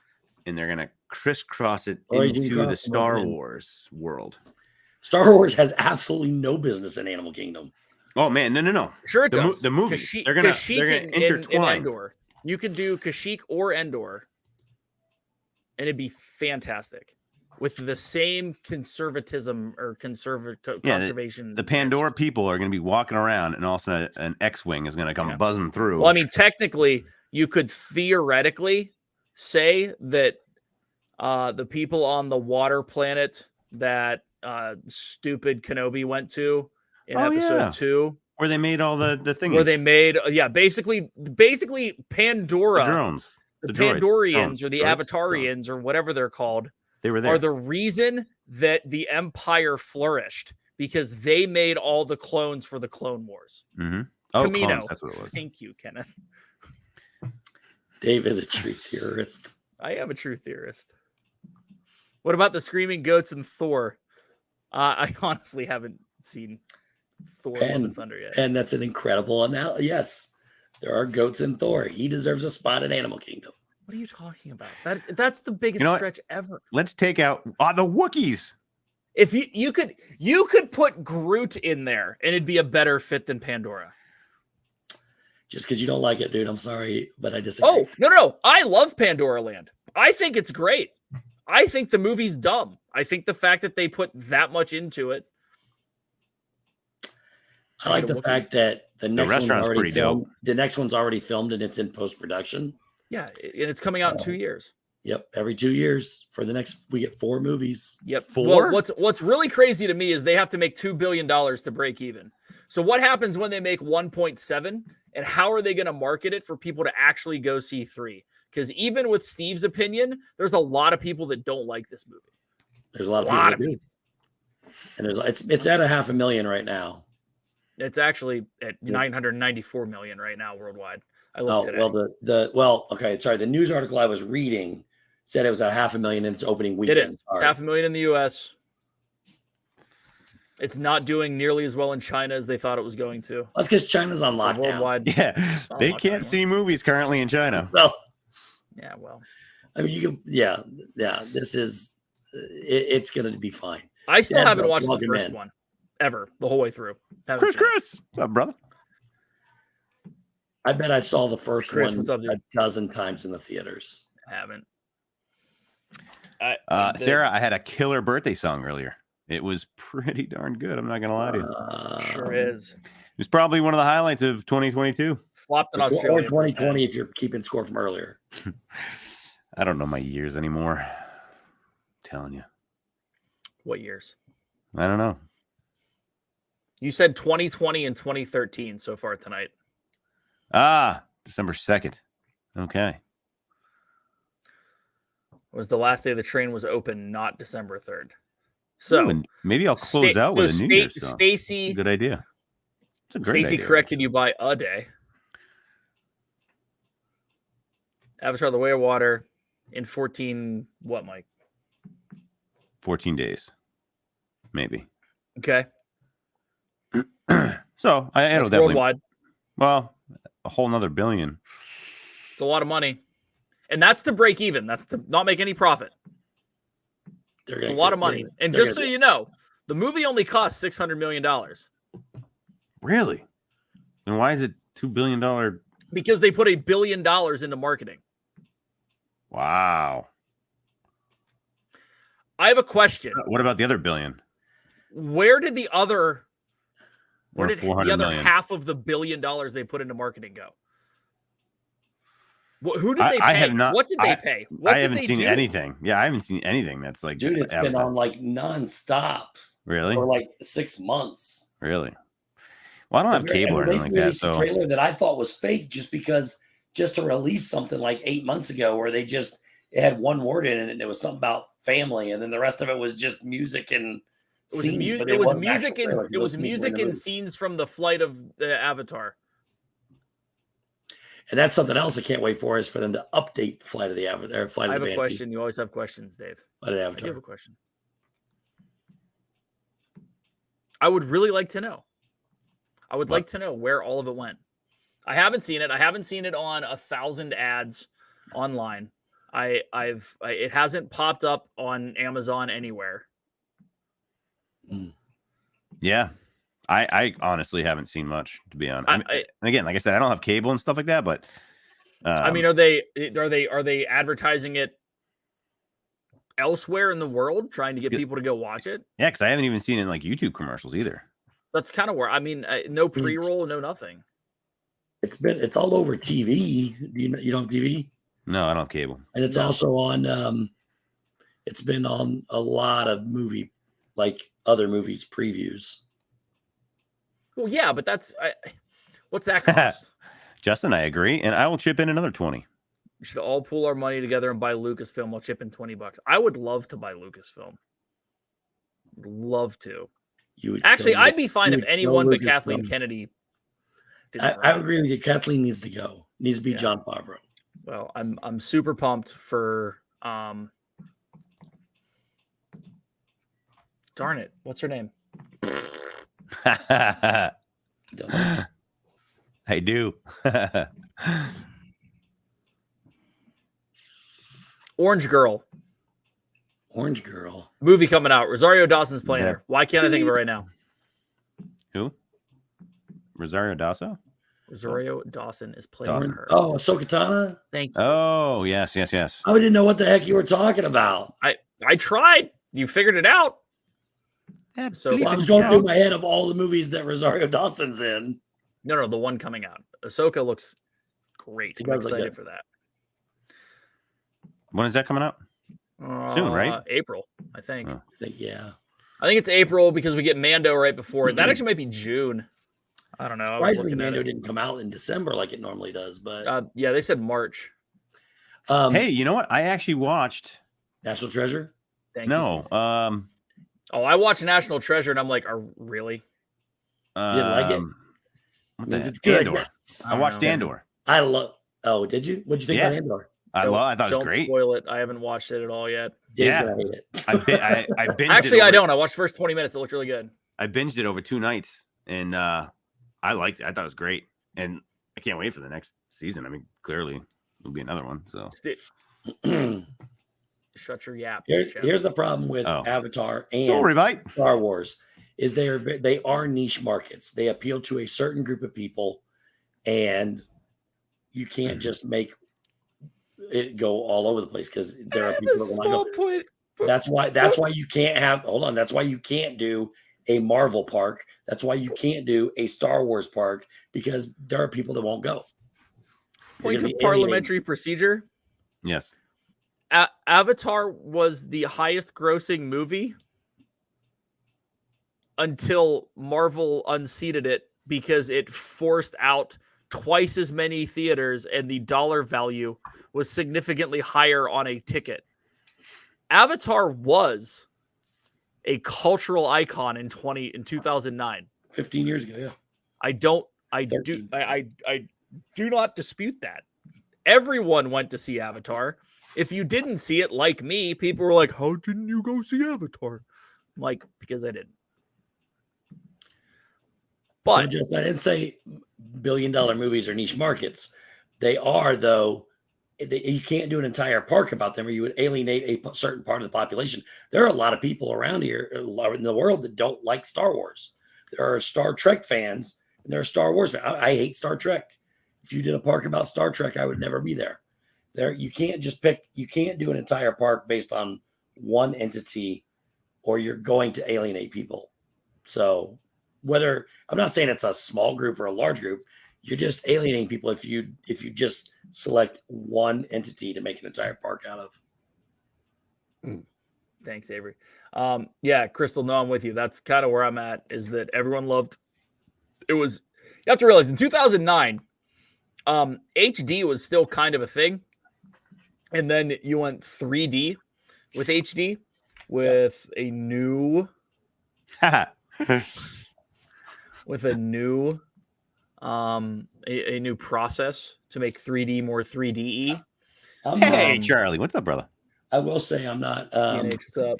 And they're going to crisscross it into the Star Wars world. Star Wars has absolutely no business in Animal Kingdom. Oh man, no. Sure it does. The movie. They're going to intertwine. In Endor. You could do Kashyyyk or Endor, and it'd be fantastic with the same conservatism or conservation. The Pandora people are going to be walking around, and all of a sudden an X-wing is going to come buzzing through. Well, I mean, technically, you could theoretically say that the people on the water planet that stupid Kenobi went to in episode 2, where they made all the things, where they made basically Pandora, the drones, the Pandorians or the Avatarians or whatever they're called. They were there. Are the reason that the Empire flourished because they made all the clones for the Clone Wars. Mm-hmm. Oh, Camino. clones, that's what it was. Thank you, Kenneth. Dave is a true theorist. I am a true theorist. What about the Screaming Goats and Thor? I honestly haven't seen Thor Love and Thunder yet. And that's an incredible analogy. Yes, there are goats in Thor. He deserves a spot in Animal Kingdom. What are you talking about? That's the biggest stretch ever. Let's take out the Wookiees. If you could put Groot in there and it'd be a better fit than Pandora. Just because you don't like it, dude. I'm sorry, but I disagree. Oh, no. I love Pandora Land. I think it's great. I think the movie's dumb. I think the fact that they put that much into it. I like the fact that the next one's already filmed. Dope. The next one's already filmed and it's in post-production. Yeah, and it's coming out in 2 years. Yep, every 2 years for the next. We get 4 movies. Yep, 4. Well, what's really crazy to me is they have to make $2 billion to break even. So what happens when they make 1.7, and how are they going to market it for people to actually go see 3? Because even with Steve's opinion, there's a lot of people that don't like this movie. There's a lot of people. And it's at $500,000 right now. It's actually at 994 million right now worldwide. I looked today. The news article I was reading said it was at $500,000 in its opening weekend. It is $500,000 in the U.S. It's not doing nearly as well in China as they thought it was going to. That's because China's on lockdown. Worldwide, yeah, they can't see movies currently in China. Well, yeah, well, I mean, you can, yeah. This is, it's going to be fine. I still haven't watched the first one ever, the whole way through. Chris, what's up, brother? I bet I saw the first one what's up, dude? a dozen times in the theaters. I haven't. Sarah, I had a killer birthday song earlier. It was pretty darn good. I'm not going to lie to you. Sure is. It was probably one of the highlights of 2022. Flopped in Australia. Or 2020 if you're keeping score from earlier. I don't know my years anymore. I'm telling you. What years? I don't know. You said 2020 and 2013 so far tonight. December 2nd. Okay. Was the last day the train was open, not December 3rd. So Ooh, maybe I'll close out with a New Year's song. Stacy, good idea. It's a great Stacy idea. corrected you by a day. Avatar: The Way of Water in 14. What, Mike? 14 days, maybe. Okay. So it'll That's definitely worldwide. Well, a whole nother billion. It's a lot of money, and that's to break even. That's to not make any profit. It's a lot of money. And just so you know, the movie only cost $600 million. Really? Then why is it $2 billion? Because they put $1 billion into marketing. Wow. I have a question. What about the other billion? Where did the other million? half of the $1 billion they put into marketing go? Who did they pay? I have not, what did they pay? What I haven't did they seen do? anything. Yeah, I haven't seen anything that's like. Dude, it's been on like nonstop. Really? For like 6 months. Really? Well, I don't have cable or anything like that. So a trailer that I thought was fake just to release something like 8 months ago where it had one word in it and it was something about family and then the rest of it was just music and scenes. It was music and scenes from the flight of the Avatar. And that's something else I can't wait for is for them to update the flight of the Avatar. I have a question. You always have questions, Dave. Flight of the Avatar. I do have a question. I would really like to know. I would like to know where all of it went. I haven't seen it. I haven't seen it on 1,000 ads online. It hasn't popped up on Amazon anywhere. Yeah. I honestly haven't seen much, to be honest. And again, like I said, I don't have cable and stuff like that, but I mean, are they advertising it elsewhere in the world, trying to get people to go watch it? Yeah, because I haven't even seen it in like YouTube commercials either. That's kind of where no pre-roll, no nothing. It's all over TV. You don't have TV? No, I don't have cable. And it's also on. It's been on a lot of other movies previews. Well, yeah, but what's that cost? Justin, I agree, and I will chip in another 20. We should all pool our money together and buy Lucasfilm. I'll chip in $20. I would love to buy Lucasfilm. Love to. I'd be fine if anyone but Kathleen Kennedy. I agree with you. Kathleen needs to go. Needs to be Jon Favreau. Well, I'm super pumped for. Darn it! What's her name? I do. Orange Girl. Orange Girl. Movie coming out. Rosario Dawson's playing her. Why can't I think of it right now? Who? Rosario Dawson? Rosario Dawson is playing her. Oh, Ahsoka Tano? Thank you. Oh, yes. I didn't know what the heck you were talking about. I tried. You figured it out. So I was going through my head of all the movies that Rosario Dawson's in. No, the one coming out. Ahsoka looks great. I'm excited for that. When is that coming out? Soon, right? April, I think. I think it's April because we get Mando right before it. That actually might be June. I don't know. Surprisingly, Mando didn't come out in December like it normally does, but yeah, they said March. Hey, you know what? I actually watched National Treasure. I watched National Treasure and I'm like, really? You didn't like it? It's good. Yes. I watched Andor. I love. Oh, did you? What'd you think about Andor? I thought it was great. Don't spoil it. I haven't watched it at all yet. Dave's gonna hate it. I binged Actually, it I don't. I watched the first 20 minutes. It looked really good. I binged it over 2 nights, and I liked it. I thought it was great, and I can't wait for the next season. I mean, clearly there'll be another one. So shut your yap. Here's the problem with Avatar and Star Wars is they are niche markets. They appeal to a certain group of people, and you can't just make it go all over the place because there are people that want to go. That's why you can't have. Hold on. That's why you can't do a Marvel park. That's why you can't do a Star Wars park because there are people that won't go. Point of parliamentary procedure. Yes. Avatar was the highest grossing movie until Marvel unseated it because it forced out twice as many theaters, and the dollar value was significantly higher on a ticket. Avatar was a cultural icon in 2009. 15 years ago, yeah. I do not dispute that. Everyone went to see Avatar. If you didn't see it, like me, people were like, "How didn't you go see Avatar?" I'm like, because I didn't. But I didn't say billion-dollar movies are niche markets. They are, though. You can't do an entire park about them, or you would alienate a certain part of the population. There are a lot of people around here in the world that don't like Star Wars. There are Star Trek fans, and there are Star Wars fans. I hate Star Trek. If you did a park about Star Trek, I would never be there. You can't just pick. You can't do an entire park based on one entity, or you're going to alienate people. So whether I'm not saying it's a small group or a large group, you're just alienating people if you just select one entity to make an entire park out of. Thanks, Avery. Yeah, Crystal, no, I'm with you. That's kind of where I'm at, is that everyone loved it. You have to realize in 2009, HD was still kind of a thing. And then you went 3D with HD with a new a new process to make 3D more 3D-y. Hey, Charlie, what's up, brother? I will say I'm not. what's up?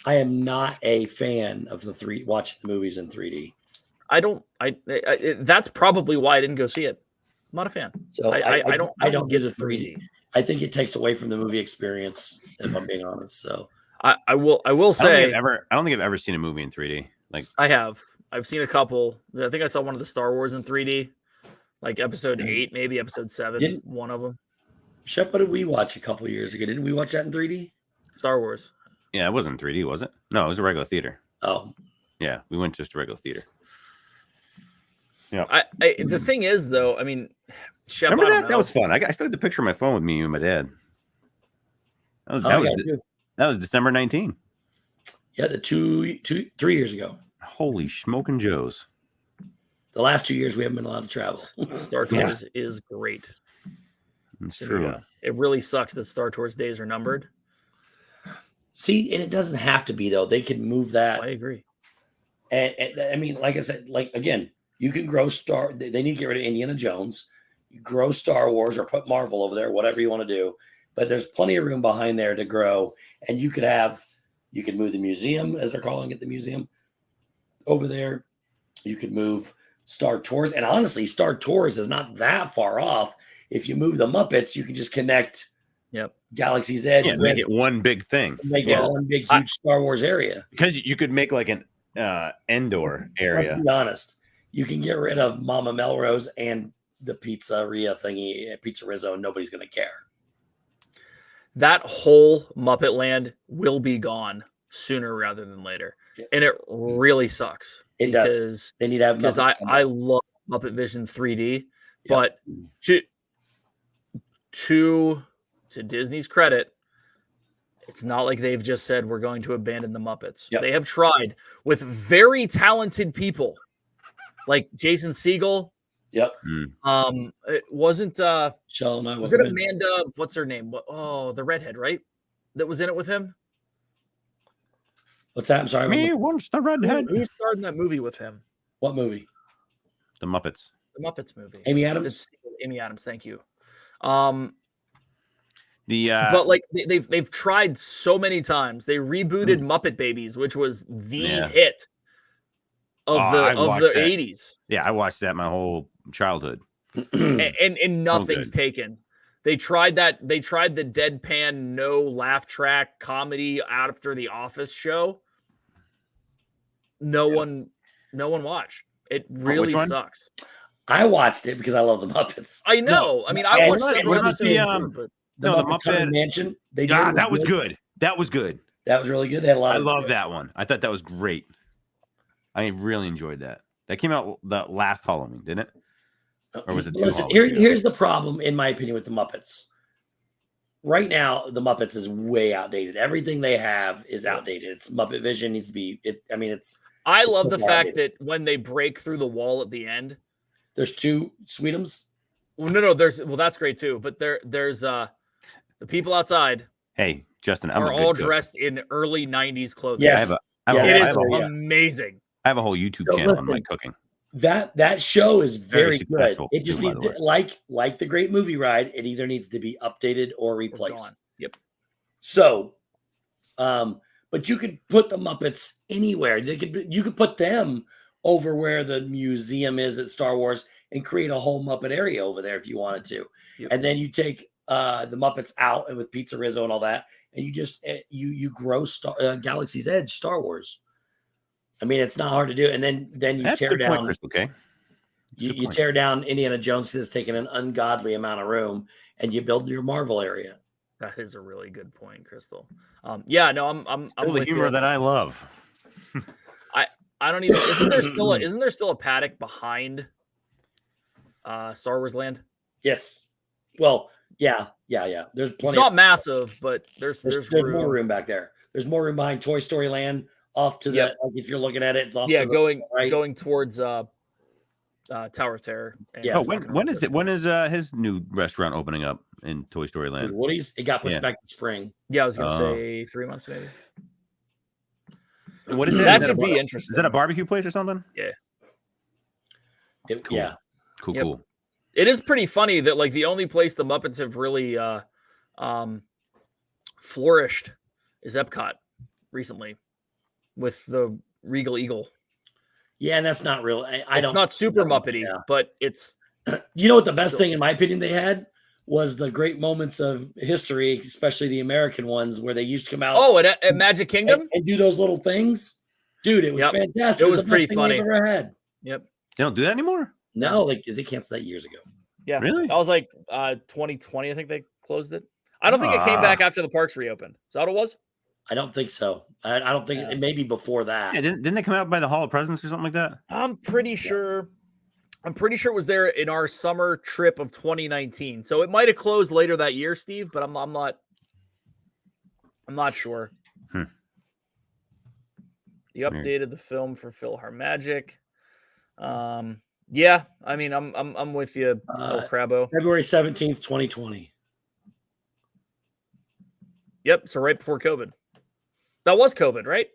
I am not a fan of watching the movies in 3D. That's probably why I didn't go see it. I'm not a fan. So I don't get the 3D. I think it takes away from the movie experience, if I'm being honest. So I will say I don't think I've ever seen a movie in 3D. Like I have. I've seen a couple. I think I saw one of the Star Wars in 3D, like episode 8, maybe episode 7. One of them. Shep, what did we watch a couple years ago? Didn't we watch that in 3D? Star Wars. Yeah, it wasn't 3D, was it? No, it was a regular theater. Oh, yeah, we went just a regular theater. Yeah. The thing is, though, I mean, Shep, remember that? That was fun. I still had the picture on my phone with me and my dad. That was December 19. Yeah, 3 years ago. Holy smoking Joes. The last 2 years we haven't been allowed to travel. Star Tours is great. It's true. It really sucks that Star Tours days are numbered. See, and it doesn't have to be, though. They can move that. I agree. And I mean, like I said, again, you can grow they need to get rid of Indiana Jones. You grow Star Wars or put Marvel over there, whatever you want to do. But there's plenty of room behind there to grow. And you could move the museum, as they're calling it, the museum over there. You could move Star Tours. And honestly, Star Tours is not that far off. If you move the Muppets, you can just connect Galaxy's Edge. Yeah, make it one big thing. Make it one big, huge Star Wars area. Because you could make like an Endor area. Let's be honest. You can get rid of Mama Melrose and the pizzeria thingy, Pizza Rizzo, and nobody's going to care. That whole Muppet Land will be gone sooner rather than later. Yeah. And it really sucks. It does. They need to have because I love Muppet Vision 3D, but to Disney's credit, it's not like they've just said we're going to abandon the Muppets. Yep. They have tried with very talented people like Jason Segel. Yep. It wasn't Shell. Was it Amanda? What's her name? Oh, the redhead, right? That was in it with him. What's that? I'm sorry. Me wants the redhead. Who starred in that movie with him? What movie? The Muppets. The Muppets movie. Amy Adams. Amy Adams. Thank you. But like they've tried so many times. They rebooted Muppet Babies, which was the hit of the 80s. Yeah, I watched that my whole childhood. and nothing's taken. They tried that. They tried the deadpan, no laugh track comedy after the Office show. No one watched. It really sucks. I watched it because I love the Muppets. I know. I mean, I watched the Muppets Mansion. That was good. That was good. That was really good. They had a lot. I love that one. I thought that was great. I really enjoyed that. That came out the last Halloween, didn't it? Or was it? Listen, here's the problem, in my opinion, with the Muppets. Right now, the Muppets is way outdated. Everything they have is outdated. It's Muppet Vision needs to be. I love the fact that when they break through the wall at the end, There's 2 Sweetums. Well, no, that's great too. But there's the people outside. Hey, Justin, I'm are all dressed in early '90s clothing. Yes, it is amazing. I have a whole YouTube channel on my cooking. That show is very good. Successful, It just needs to, like the Great Movie Ride, it either needs to be updated or replaced. Yep. So, but you could put the Muppets anywhere. You could put them over where the museum is at Star Wars and create a whole Muppet area over there if you wanted to. Yep. And then you take the Muppets out and with Pizza Rizzo and all that, and you just you grow Galaxy's Edge Star Wars. I mean, it's not hard to do. And then you That's tear down. Point, Crystal K. You tear down Indiana Jones that's taking an ungodly amount of room, and you build your Marvel area. That is a really good point, Crystal. Yeah, no, I'm still the humor that I love. I don't even. Isn't there still a paddock behind Star Wars Land? Yes. Well, yeah. There's plenty. It's not massive, but there's more room back there. There's more room behind Toy Story Land. Off to the, like if you're looking at it, it's off. Yeah, to the right. going towards Tower of Terror. Yeah. When is it? When is his new restaurant opening up in Toy Story Land? Woody's. It got pushed back to spring. Yeah, I was gonna say 3 months maybe. What is it? That should be interesting. Is that a barbecue place or something? Yeah. Cool. Yeah. Cool. It is pretty funny that like the only place the Muppets have really flourished is Epcot recently with the Regal Eagle. Yeah, and that's not real. It's not super Muppety, but it's. You know what the best thing, in my opinion, they had was the great moments of history, especially the American ones, where they used to come out. Oh, at Magic Kingdom and do those little things, dude. It was fantastic. It was pretty funny. Ever had. Yep. They don't do that anymore. No, they canceled that years ago. Yeah, really? That was like 2020. I think they closed it. I don't think it came back after the parks reopened. Is that what it was? I don't think so. I don't think it may be before that. Yeah, didn't they come out by the Hall of Presidents or something like that? I'm pretty sure. I'm pretty sure it was there in our summer trip of 2019. So it might have closed later that year, Steve, but I'm not sure. He updated the film for PhilharMagic. Yeah, I mean, I'm with you, Crabbo. February 17th, 2020. Yep, so right before COVID. That was COVID, right?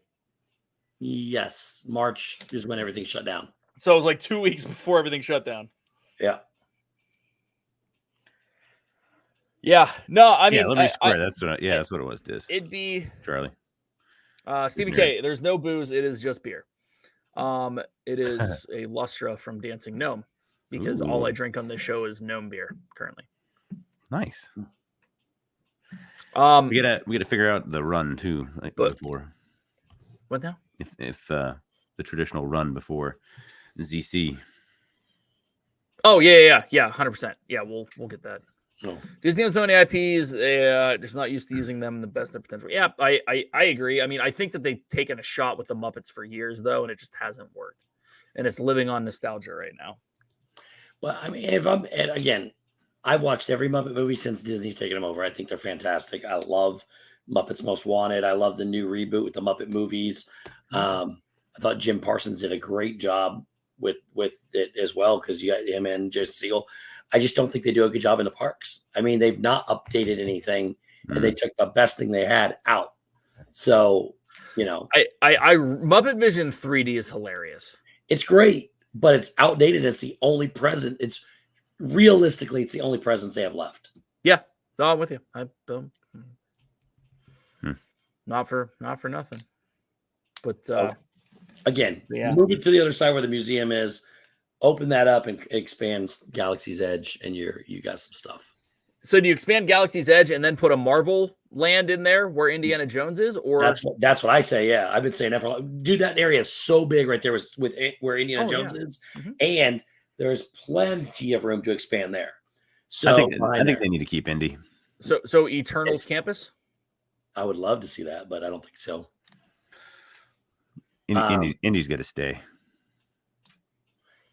Yes, March is when everything shut down. So it was like 2 weeks before everything shut down. Yeah. Yeah. No, I mean, let me square. That's what it was. It'd be Charlie. Stephen K. There's no booze. It is just beer. It is a Lustra from Dancing Gnome because all I drink on this show is gnome beer currently. Nice. We gotta figure out the run too, before. What now? If the traditional run before ZC. Oh yeah, 100%. Yeah, we'll get that. No. Disney owns so many IPs, just not used to using them in the best of potential. Yeah, I agree. I mean, I think that they've taken a shot with the Muppets for years though, and it just hasn't worked, and it's living on nostalgia right now. Well, I mean, I've watched every Muppet movie since Disney's taken them over. I think they're fantastic. I love Muppets Most Wanted. I love the new reboot with the Muppet movies. I thought Jim Parsons did a great job with it as well because you got him and Jess Siegel. I just don't think they do a good job in the parks. I mean, they've not updated anything, and they took the best thing they had out. So, I Muppet Vision 3D is hilarious. It's great, but it's outdated. It's the only present. It's realistically, it's the only presence they have left. Yeah, no, I'm with you. I don't. Not for nothing. But again, move it to the other side where the museum is. Open that up and expand Galaxy's Edge, and you got some stuff. So do you expand Galaxy's Edge and then put a Marvel land in there where Indiana Jones is, or that's what I say? Yeah, I've been saying that for dude. That area is so big right there with where Indiana Jones is, and there's plenty of room to expand there. So I think they need to keep Indy. So Eternals campus. I would love to see that, but I don't think so. Indy's got to stay.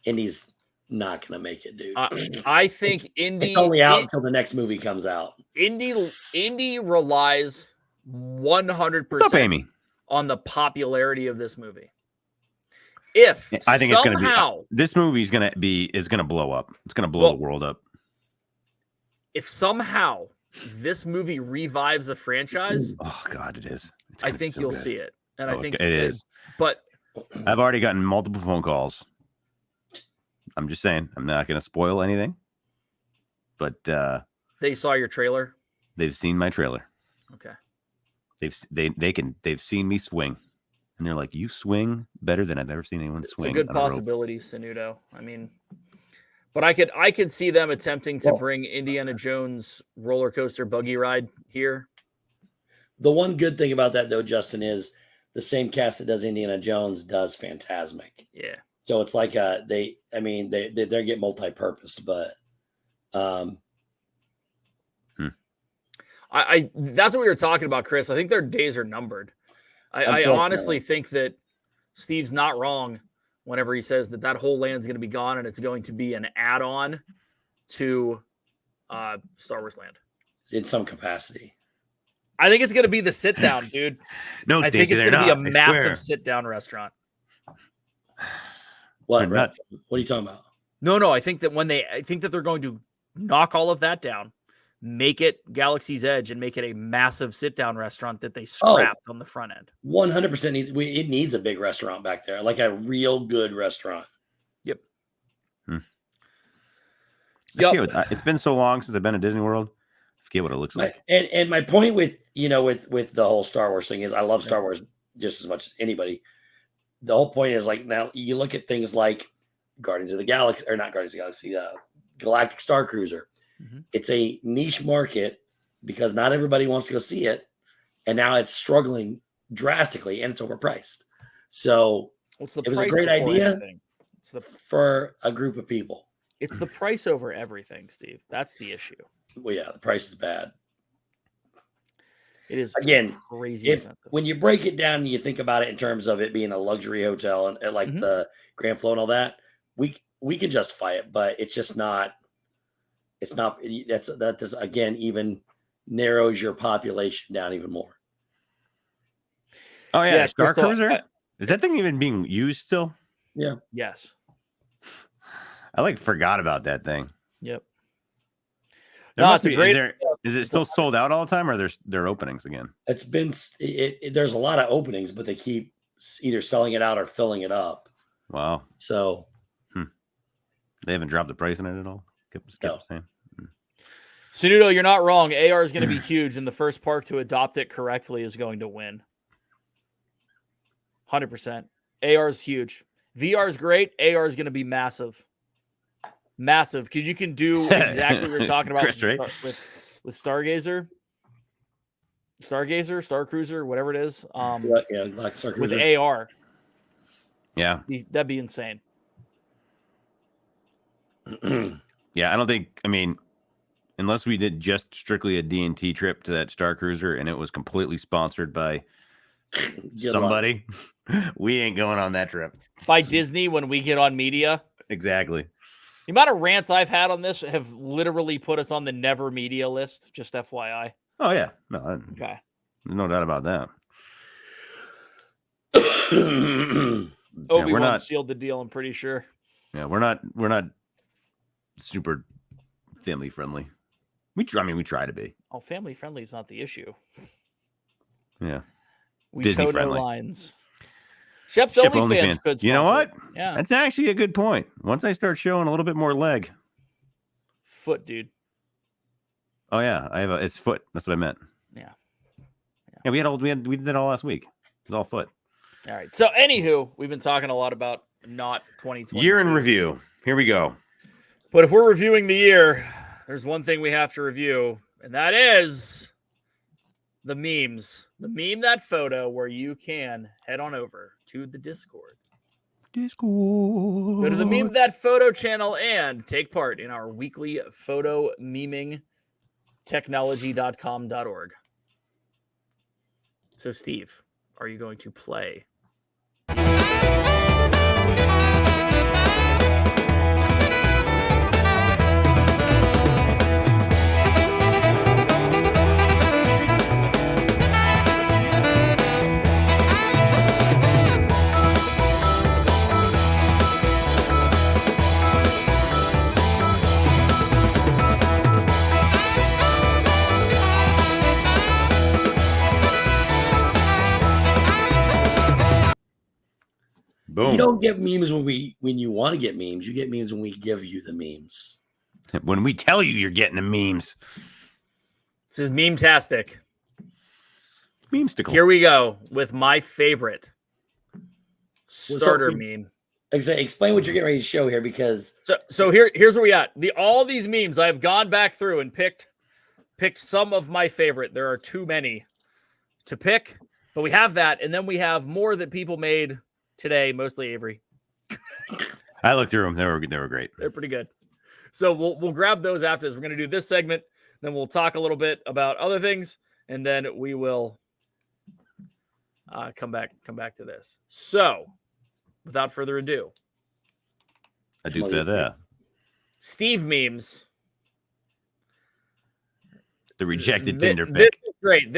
Indy's not going to make it, dude. I think Indy. It's only out until the next movie comes out. Indy relies 100% on the popularity of this movie. If I think somehow this movie is gonna blow up. It's gonna blow the world up. If somehow this movie revives a franchise, oh god, it is. I think you'll see it, and I think it is. But I've already gotten multiple phone calls. I'm just saying, I'm not gonna spoil anything, but they saw your trailer. They've seen my trailer. Okay. They've seen me swing. And they're like, you swing better than I've ever seen anyone swing. It's a good possibility, Sanudo. I mean, but I could see them attempting to bring Indiana Jones roller coaster buggy ride here. The one good thing about that, though, Justin, is the same cast that does Indiana Jones does Phantasmic. Yeah. So it's like they get multi-purposed, but I that's what we were talking about, Chris. I think their days are numbered. I honestly think that Steve's not wrong whenever he says that whole land's going to be gone and it's going to be an add-on to Star Wars Land in some capacity. I think it's going to be the sit-down, dude. No, I think it's going to be a massive sit-down restaurant. What? What are you talking about? No. I think that they're going to knock all of that down, make it Galaxy's Edge, and make it a massive sit-down restaurant that they scrapped on the front end. 100% it needs a big restaurant back there, like a real good restaurant. Yep. It's been so long since I've been at Disney World. I forget what it looks like. And my point with the whole Star Wars thing is I love Star Wars just as much as anybody. The whole point is, like, now you look at things like Guardians of the Galaxy, or not Guardians of the Galaxy, Galactic Star Cruiser. Mm-hmm. It's a niche market because not everybody wants to go see it, and now it's struggling drastically, and it's overpriced. So it was a great idea for a group of people. It's the price over everything, Steve. That's the issue. Well, yeah, the price is bad. It is crazy. When you break it down and you think about it in terms of it being a luxury hotel and like the Grand Flow and all that, we can justify it, but it's just not. It's not. That does again even narrows your population down even more. Oh yeah, Star Cruiser. Is that thing even being used still? Yeah. Yes. I forgot about that thing. Yep. It's a great. Is it still sold out all the time, or there are openings again? It's been. There's a lot of openings, but they keep either selling it out or filling it up. Wow. So. They haven't dropped the price on it at all. Kept the same. Sanudo, you're not wrong. AR is going to be huge, and the first park to adopt it correctly is going to win. 100%. AR is huge. VR is great. AR is going to be massive. Massive, because you can do exactly what we're talking about Chris, with Stargazer, Star Cruiser, whatever it is. Like Star Cruiser. With AR. Yeah. That'd be insane. Yeah, I don't think, unless we did just strictly a D&T trip to that Star Cruiser and it was completely sponsored by somebody, we ain't going on that trip. By Disney when we get on media. Exactly. The amount of rants I've had on this have literally put us on the never media list, just FYI. Oh, yeah. No, okay. There's no doubt about that. Obi-Wan sealed the deal, I'm pretty sure. Yeah, we're not super family friendly. We try to be. Oh, family friendly is not the issue. Yeah. We Disney toe friendly. no lines. Shep OnlyFans could sponsor. You know what? Yeah. That's actually a good point. Once I start showing a little bit more leg. Foot, dude. Oh yeah, it's foot. That's what I meant. Yeah. Yeah, we did that all last week. It was all foot. All right. So anywho, we've been talking a lot about not 2020. Year in review. Here we go. But if we're reviewing the year, there's one thing we have to review, and that is the memes. The meme that photo where you can head on over to the Discord. Go to the Meme That Photo channel and take part in our weekly photo meming technology.com.org. So, Steve, are you going to play? You don't get memes when you want to get memes. You get memes when we give you the memes. When we tell you you're getting the memes. This is meme-tastic. Memesticle. Here we go with my favorite starter meme. Explain what you're getting ready to show here, because so here's where we at. All these memes I've gone back through and picked some of my favorite. There are too many to pick, but we have that, and then we have more that people made today, mostly Avery. I looked through them. They were great. They're pretty good. So we'll grab those after this. We're going to do this segment, then we'll talk a little bit about other things, and then we will come back to this. So, without further ado, I do feel that. Steve memes. The rejected Tinder pic. This is great.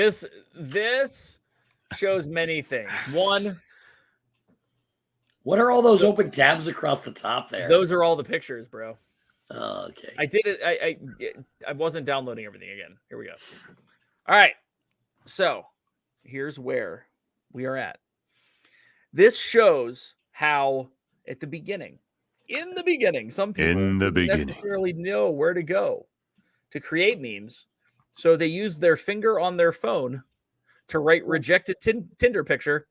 This shows many things. One, what are all those open tabs across the top there? Those are all the pictures, bro. Oh, okay. I did it. I wasn't downloading everything again. Here we go. All right. So here's where we are at. This shows how in the beginning, some people don't necessarily know where to go to create memes. So they use their finger on their phone to write rejected Tinder picture,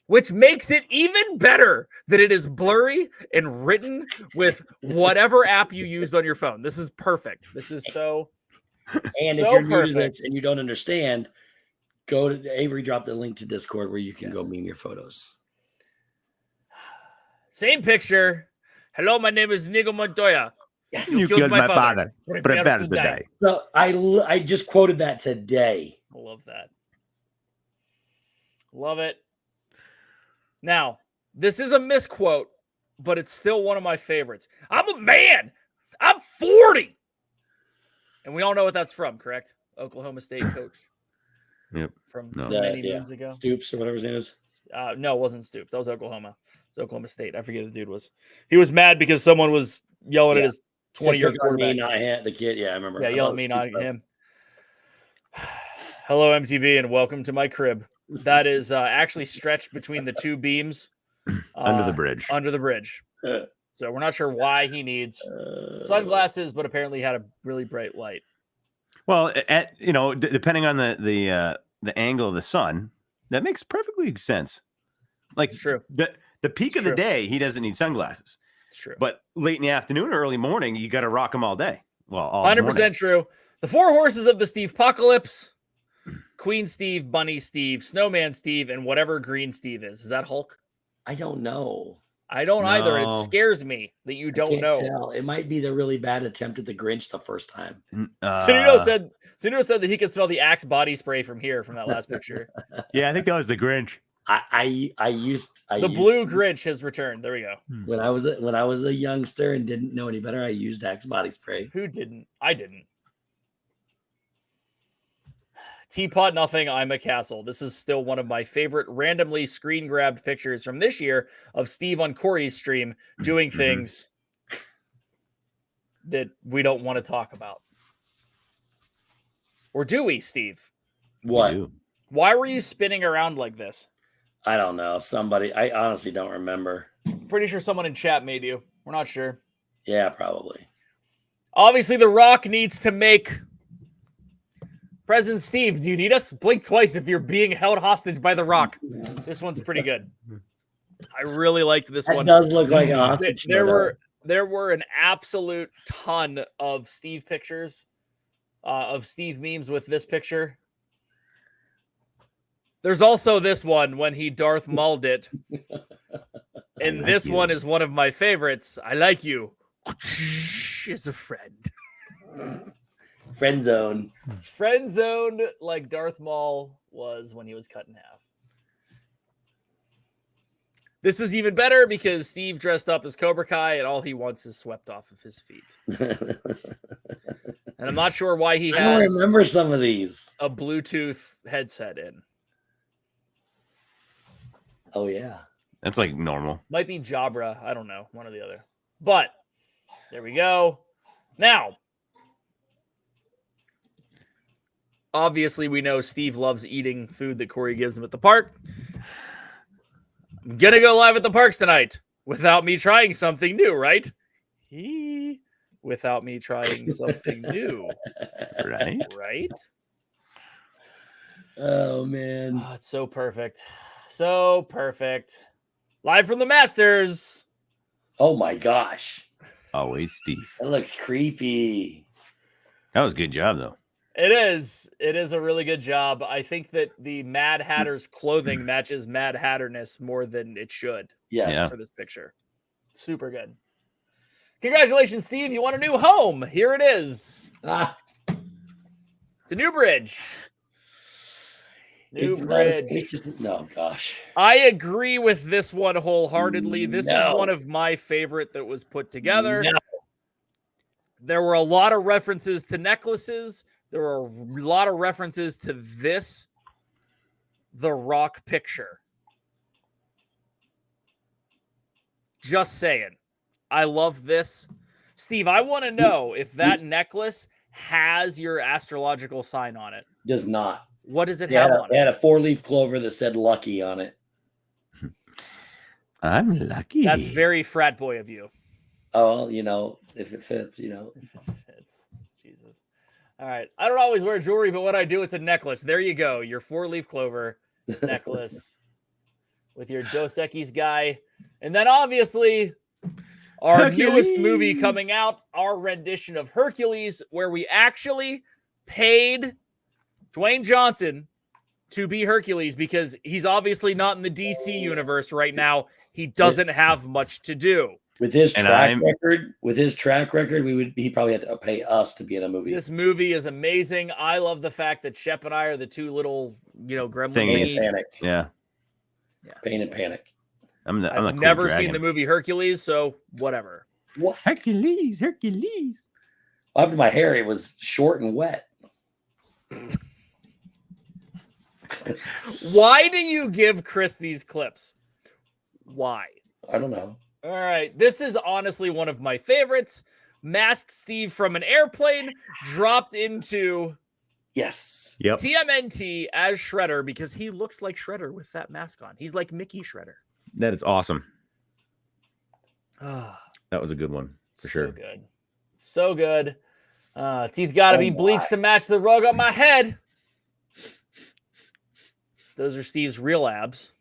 which makes it even better that it is blurry and written with whatever app you used on your phone. This is perfect. This is so And if so you're perfect. new to this and you don't understand, go to Avery, drop the link to Discord where you can go meme your photos. Same picture. Hello, my name is Nigo Montoya. Yes, you killed my father. Prepare to die. So I just quoted that today. I love that. Love it. Now, this is a misquote, but it's still one of my favorites. I'm a man. I'm 40. And we all know what that's from, correct? Oklahoma State coach. Yep. From No. many moons ago. Stoops or whatever his name is. No, it wasn't Stoops. That was Oklahoma. It was Oklahoma State. I forget who the dude was. He was mad because someone was yelling at his 20-year quarterback. Me, not him, the kid. Yeah, I remember. Yeah, yell at me, not him. Hello, MTV, and welcome to my crib. That is actually stretched between the two beams. Under the bridge. Under the bridge. So we're not sure why he needs sunglasses, but apparently he had a really bright light. Well, depending on the angle of the sun, that makes perfectly sense. Like It's true. The peak of the day, he doesn't need sunglasses. It's true. But late in the afternoon or early morning, you got to rock them all day. Well, all 100% morning. true. The four horses of the Steve-pocalypse: Queen Steve, Bunny Steve, Snowman Steve, and whatever Green Steve is. Is that Hulk? I don't know. I don't either. No. It scares me that you don't know. Tell. It might be the really bad attempt at the Grinch the first time. Sunito said that he could smell the Axe body spray from here, from that last picture. Yeah, I think that was the Grinch. I used blue Grinch has returned. There we go. When I was a youngster and didn't know any better, I used Axe body spray. Who didn't? I didn't. Teapot nothing. I'm a castle. This is still one of my favorite randomly screen grabbed pictures from this year of Steve on Corey's stream doing things that we don't want to talk about. Or do we, Steve? What? Why were you spinning around like this? I don't know. Somebody. I honestly don't remember. Pretty sure someone in chat made you. We're not sure. Yeah, probably. Obviously, The Rock needs to make President Steve. Do you need us? Blink twice if you're being held hostage by The Rock. This one's pretty good. I really liked this one. It does look like a hostage. There were an absolute ton of Steve pictures, of Steve memes with this picture. There's also this one when he Darth Mauled it. And like this one is one of my favorites. I like you. Is a friend. Friend zone. Friend zoned like Darth Maul was when he was cut in half. This is even better because Steve dressed up as Cobra Kai and all he wants is swept off of his feet. And I'm not sure why he has I don't remember some of these. A Bluetooth headset in. Oh, yeah. That's like normal. Might be Jabra. I don't know. One or the other. But there we go. Now, obviously, we know Steve loves eating food that Corey gives him at the park. I'm gonna go live at the parks tonight without me trying something new, right? Without me trying something new. Right? Oh, man. Oh, it's so perfect. So perfect. Live from the Masters. Oh, my gosh. Always Steve. That looks creepy. That was a good job, though. It is. It is a really good job. I think that the Mad Hatter's clothing matches Mad Hatterness more than it should. Yes. For this picture. Super good. Congratulations, Steve. You want a new home. Here it is. It's a new bridge. New bridge. No, gosh. I agree with this one wholeheartedly. This is one of my favorite that was put together. No. There were a lot of references to necklaces. There were a lot of references to this, The Rock picture. Just saying. I love this. Steve, I want to know if that necklace has your astrological sign on it. Does not. What does it have on it? It had a 4-leaf clover that said lucky on it. I'm lucky. That's very frat boy of you. Oh, if it fits, If it fits. Jesus. All right. I don't always wear jewelry, but what I do, it's a necklace. There you go. Your 4-leaf clover necklace with your Dos Equis guy. And then obviously our newest movie coming out, our rendition of Hercules, where we actually paid Dwayne Johnson to be Hercules because he's obviously not in the DC universe right now. He doesn't have much to do. With his track record, he probably had to pay us to be in a movie. This movie is amazing. I love the fact that Shep and I are the two little, gremlin Pain and Panic. Yeah. Pain and Panic. I've never seen the movie Hercules, so whatever. What? Hercules. What happened to my hair? It was short and wet. Why do you give Chris these clips? Why? I don't know. All right. This is honestly one of my favorites. Masked Steve from an airplane dropped into TMNT as Shredder because he looks like Shredder with that mask on. He's like Mickey Shredder. That is awesome. That was a good one for sure. Good. So good. Teeth got to be bleached to match the rug on my head. Those are Steve's real abs.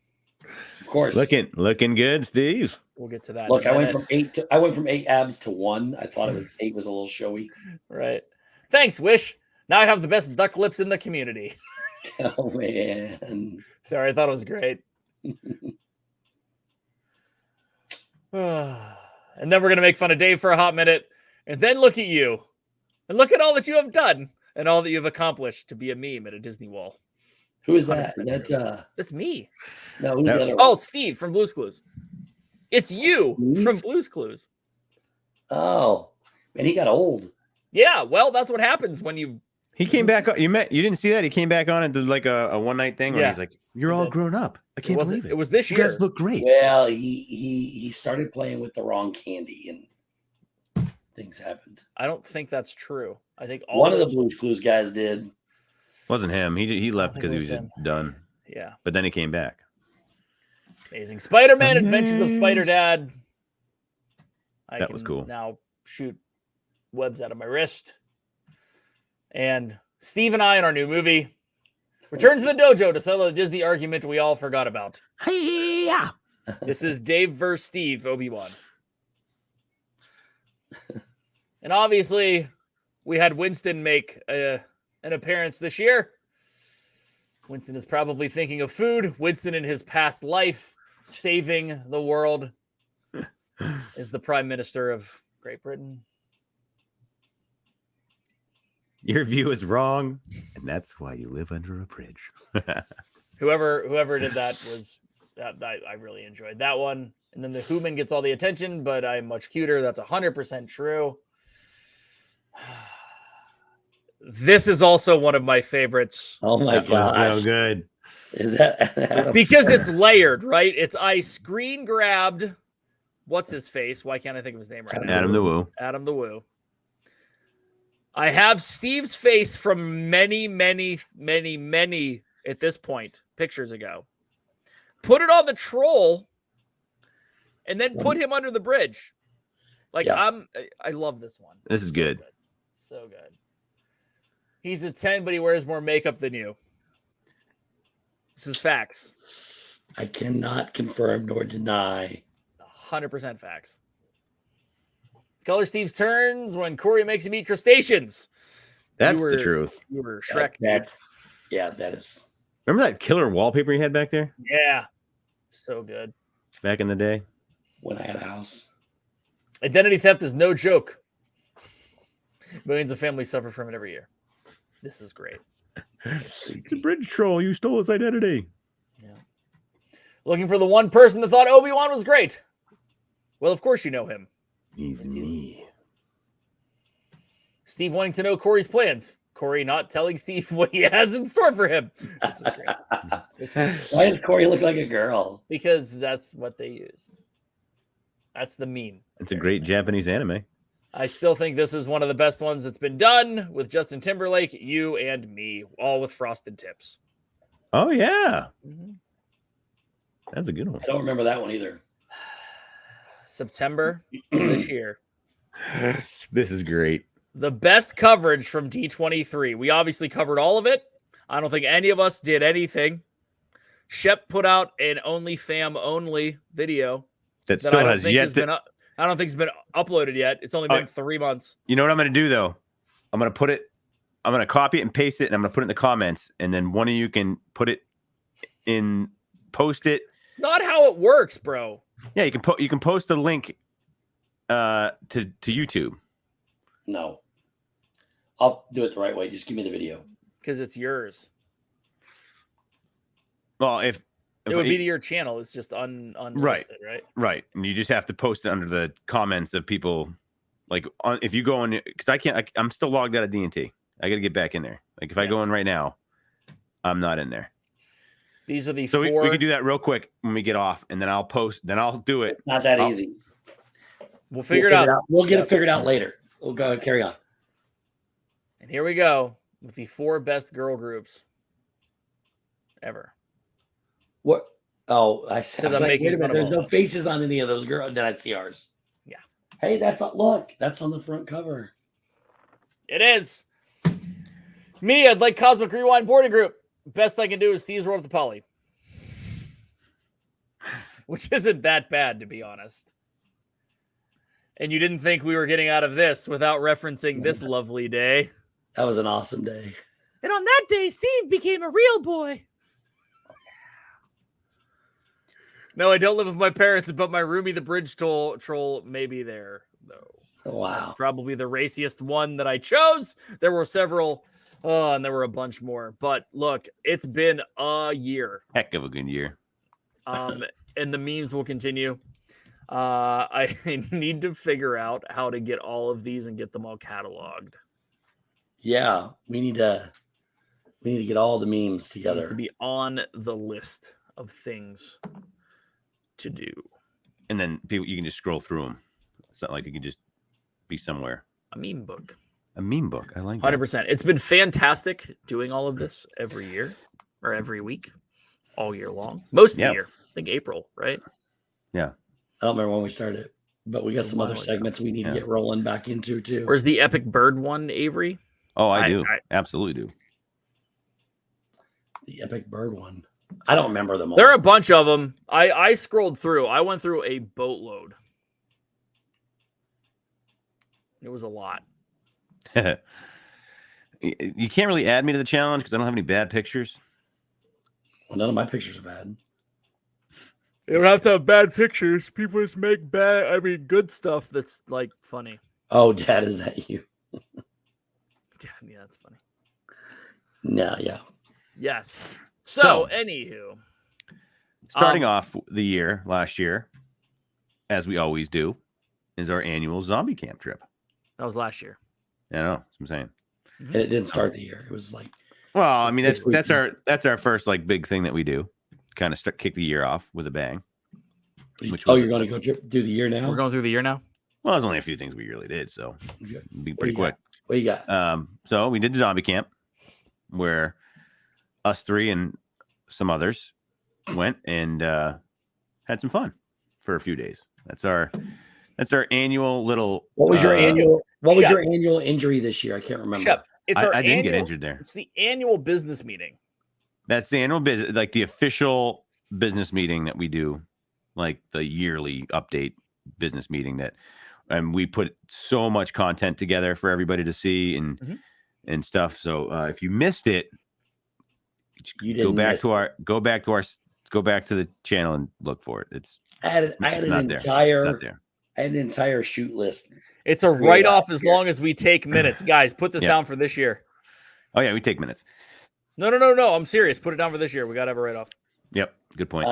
Of course. Looking good, Steve. We'll get to that. Look, I went from 8 abs to 1. I thought 8 was a little showy. Right. Thanks, Wish. Now I have the best duck lips in the community. Oh man. Sorry, I thought it was great. And then we're gonna make fun of Dave for a hot minute, and then look at you. And look at all that you have done and all that you've accomplished to be a meme at a Disney wall. Who is that? That's me. No, who's the other one? Oh, Steve from Blue's Clues. It's you from Blue's Clues. Oh, man, he got old. Yeah, well, that's what happens when you. He came back. You didn't see that? He came back on and did like a one night thing where he's like, "You're all grown up. I can't believe it. It was this year. You guys look great." Well, he started playing with the wrong candy and things happened. I don't think that's true. I think one of the Blue's Clues guys did. Wasn't him. He left because he was just done. Yeah, but then he came back. Amazing Spider-Man Adventures of Spider-Dad. That was cool. Now shoot webs out of my wrist. And Steve and I in our new movie return to the dojo to settle the Disney argument we all forgot about. Hey-ya! This is Dave versus Steve, Obi-Wan. And obviously, we had Winston make an appearance this year. Winston is probably thinking of food. Winston in his past life, saving the world, is the Prime Minister of Great Britain. Your view is wrong, and that's why you live under a bridge. Whoever did that was I really enjoyed that one. And then the human gets all the attention, but I'm much cuter. That's 100% true. This is also one of my favorites. Oh my god, so good. Is that because it's layered, right? I screen grabbed. What's his face? Why can't I think of his name right now? Adam the Woo. Adam the Woo. I have Steve's face from many at this point, pictures ago. Put it on the troll and then put him under the bridge. Like I love this one. This is good. So good. He's a 10, but he wears more makeup than you. This is facts. I cannot confirm nor deny. 100% facts. Color Steve's turns when Corey makes him eat crustaceans. That's the truth. You were Shrek. That is. Remember that killer wallpaper you had back there? Yeah. So good. Back in the day? When I had a house. Identity theft is no joke. Millions of families suffer from it every year. This is great. It's a bridge troll. You stole his identity. Yeah. Looking for the one person that thought Obi-Wan was great. Well, of course you know him. He's me. Steve wanting to know Corey's plans. Corey not telling Steve what he has in store for him. This is great. Why does Corey look like a girl? Because that's what they used. That's the meme. It's a great Japanese anime. I still think this is one of the best ones that's been done with Justin Timberlake, you and me, all with frosted tips. Oh, yeah. Mm-hmm. That's a good one. I don't remember that one either. September this year. This is great. The best coverage from D23. We obviously covered all of it. I don't think any of us did anything. Shep put out an OnlyFam only video that still has yet to... I don't think it's been uploaded yet. It's only been 3 months. You know what I'm going to do, though? I'm going to copy it and paste it, and I'm going to put it in the comments, and then one of you can put it in, post it. It's not how it works, bro. Yeah, you can post a link to YouTube. No. I'll do it the right way. Just give me the video. Because it's yours. Well, if it would be to your channel. It's just unlisted, right? Right. And you just have to post it under the comments of people. Like, if you go in, because I'm still logged out of D&T. I got to get back in there. Like, if I go in right now, I'm not in there. These are the so four. We can do that real quick when we get off, and then I'll post. Then I'll do it. It's not that easy. We'll figure it out. We'll get it figured out later. We'll go carry on. And here we go with the 4 best girl groups ever. What? Oh, I said, like, wait a minute. There's no them. faces on any of those girls. Then I see ours. Yeah. Hey, that's on the front cover. It is. Me, I'd like Cosmic Rewind boarding group. Best I can do is Stevesworld with the Poly. Which isn't that bad, to be honest. And you didn't think we were getting out of this without referencing this lovely day. That was an awesome day. And on that day, Steve became a real boy. No, I don't live with my parents, but my roomie, the bridge troll, may be there, though. Wow. That's probably the raciest one that I chose. There were several, and there were a bunch more. But look, it's been a year. Heck of a good year. And the memes will continue. I need to figure out how to get all of these and get them all cataloged. Yeah, we need to get all the memes together. It needs to be on the list of things to do. And then you can just scroll through them. It's not like it can just be somewhere. A meme book. A meme book. I like that. 100%. It's been fantastic doing all of this every year or every week, all year long. Most of the year. I think April, right? Yeah. I don't remember when we started, but we got some other segments we need to get rolling back into too. Where's the epic bird one, Avery? Oh, I do. Absolutely do. The epic bird one. I don't remember them all. There are a bunch of them. I scrolled through. I went through a boatload. It was a lot. You can't really add me to the challenge because I don't have any bad pictures. Well, none of my pictures are bad. You don't have to have bad pictures. People just make good stuff that's like funny. Oh, Dad, is that you? Yeah, that's funny. No, yeah. Yes. So anywho. Starting off the year, last year, as we always do, is our annual zombie camp trip. That was last year. I know, that's what I'm saying. And it didn't start the year. It was like, well, I mean, that's our first like big thing that we do. Kind of kick the year off with a bang. You're going to go do the year now? We're going through the year now? Well, there's only a few things we really did, so it'd be pretty quick. What do you got? So we did zombie camp where us 3 and some others went and had some fun for a few days. That's our annual little. What was your annual? What was Shep. your annual injury this year? I can't remember. Shep, I didn't get injured there. It's the annual business meeting. That's the annual business, like the official business meeting that we do, like the yearly update business meeting and we put so much content together for everybody to see and stuff. So if you missed it, go back to the channel and look for it. I had an entire shoot list. It's a write-off as long as we take minutes. Guys, put this down for this year. Oh yeah, we take minutes. No. I'm serious. Put it down for this year. We got to have a write-off. Yep. Good point.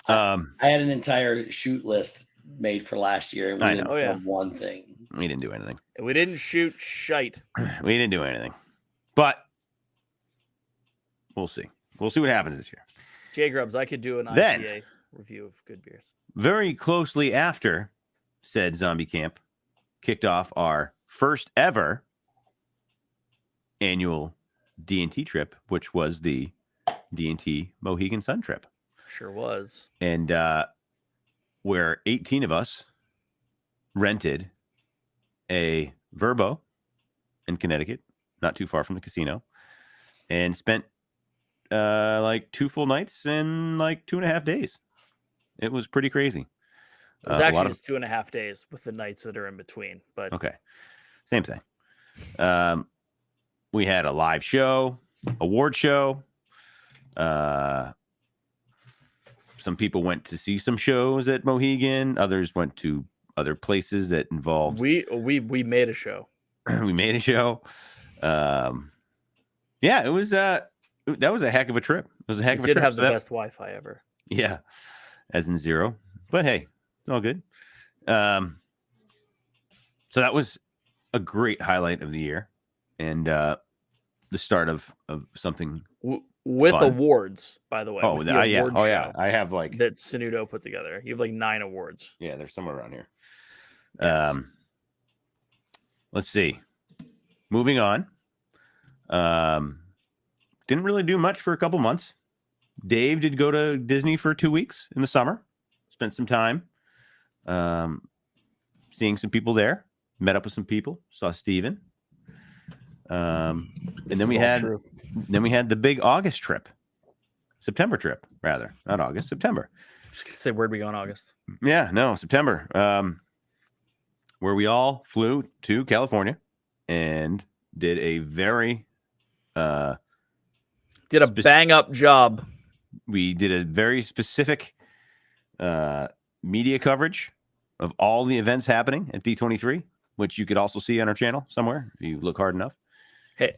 I had an entire shoot list made for last year. And we didn't do one thing. We didn't do anything. We didn't shoot shite. We didn't do anything. But we'll see. We'll see what happens this year. Jay Grubbs, I could do an IPA review of good beers. Very closely after said zombie camp kicked off our first ever annual D&T trip, which was the D&T Mohegan Sun trip. Sure was. And where 18 of us rented a Verbo in Connecticut, not too far from the casino, and spent like 2 full nights and like 2.5 days. It was pretty crazy. It was actually just 2.5 days with the nights that are in between. But okay, same thing. We had a live show, award show. Some people went to see some shows at Mohegan. Others went to other places that involved. We made a show. We made a show. Yeah, it was. That was a heck of a trip. It was a heck of a trip. Did have the best Wi-Fi ever. Yeah, as in zero. But hey, it's all good. So that was a great highlight of the year, and the start of something with fun. Awards, by the way. Oh, yeah. I have like that Sanudo put together. You have like 9 awards. Yeah, they're somewhere around here. Yes. Let's see. Moving on. Didn't really do much for a couple months. Dave did go to Disney for 2 weeks in the summer. Spent some time seeing some people there. Met up with some people. Saw Steven. And then we had the big August trip. September trip, rather. Not August, September. Just gonna say, where'd we go in August? Yeah, no, September. Where we all flew to California and did a very bang up job. We did a very specific media coverage of all the events happening at D23, which you could also see on our channel somewhere if you look hard enough. Hey,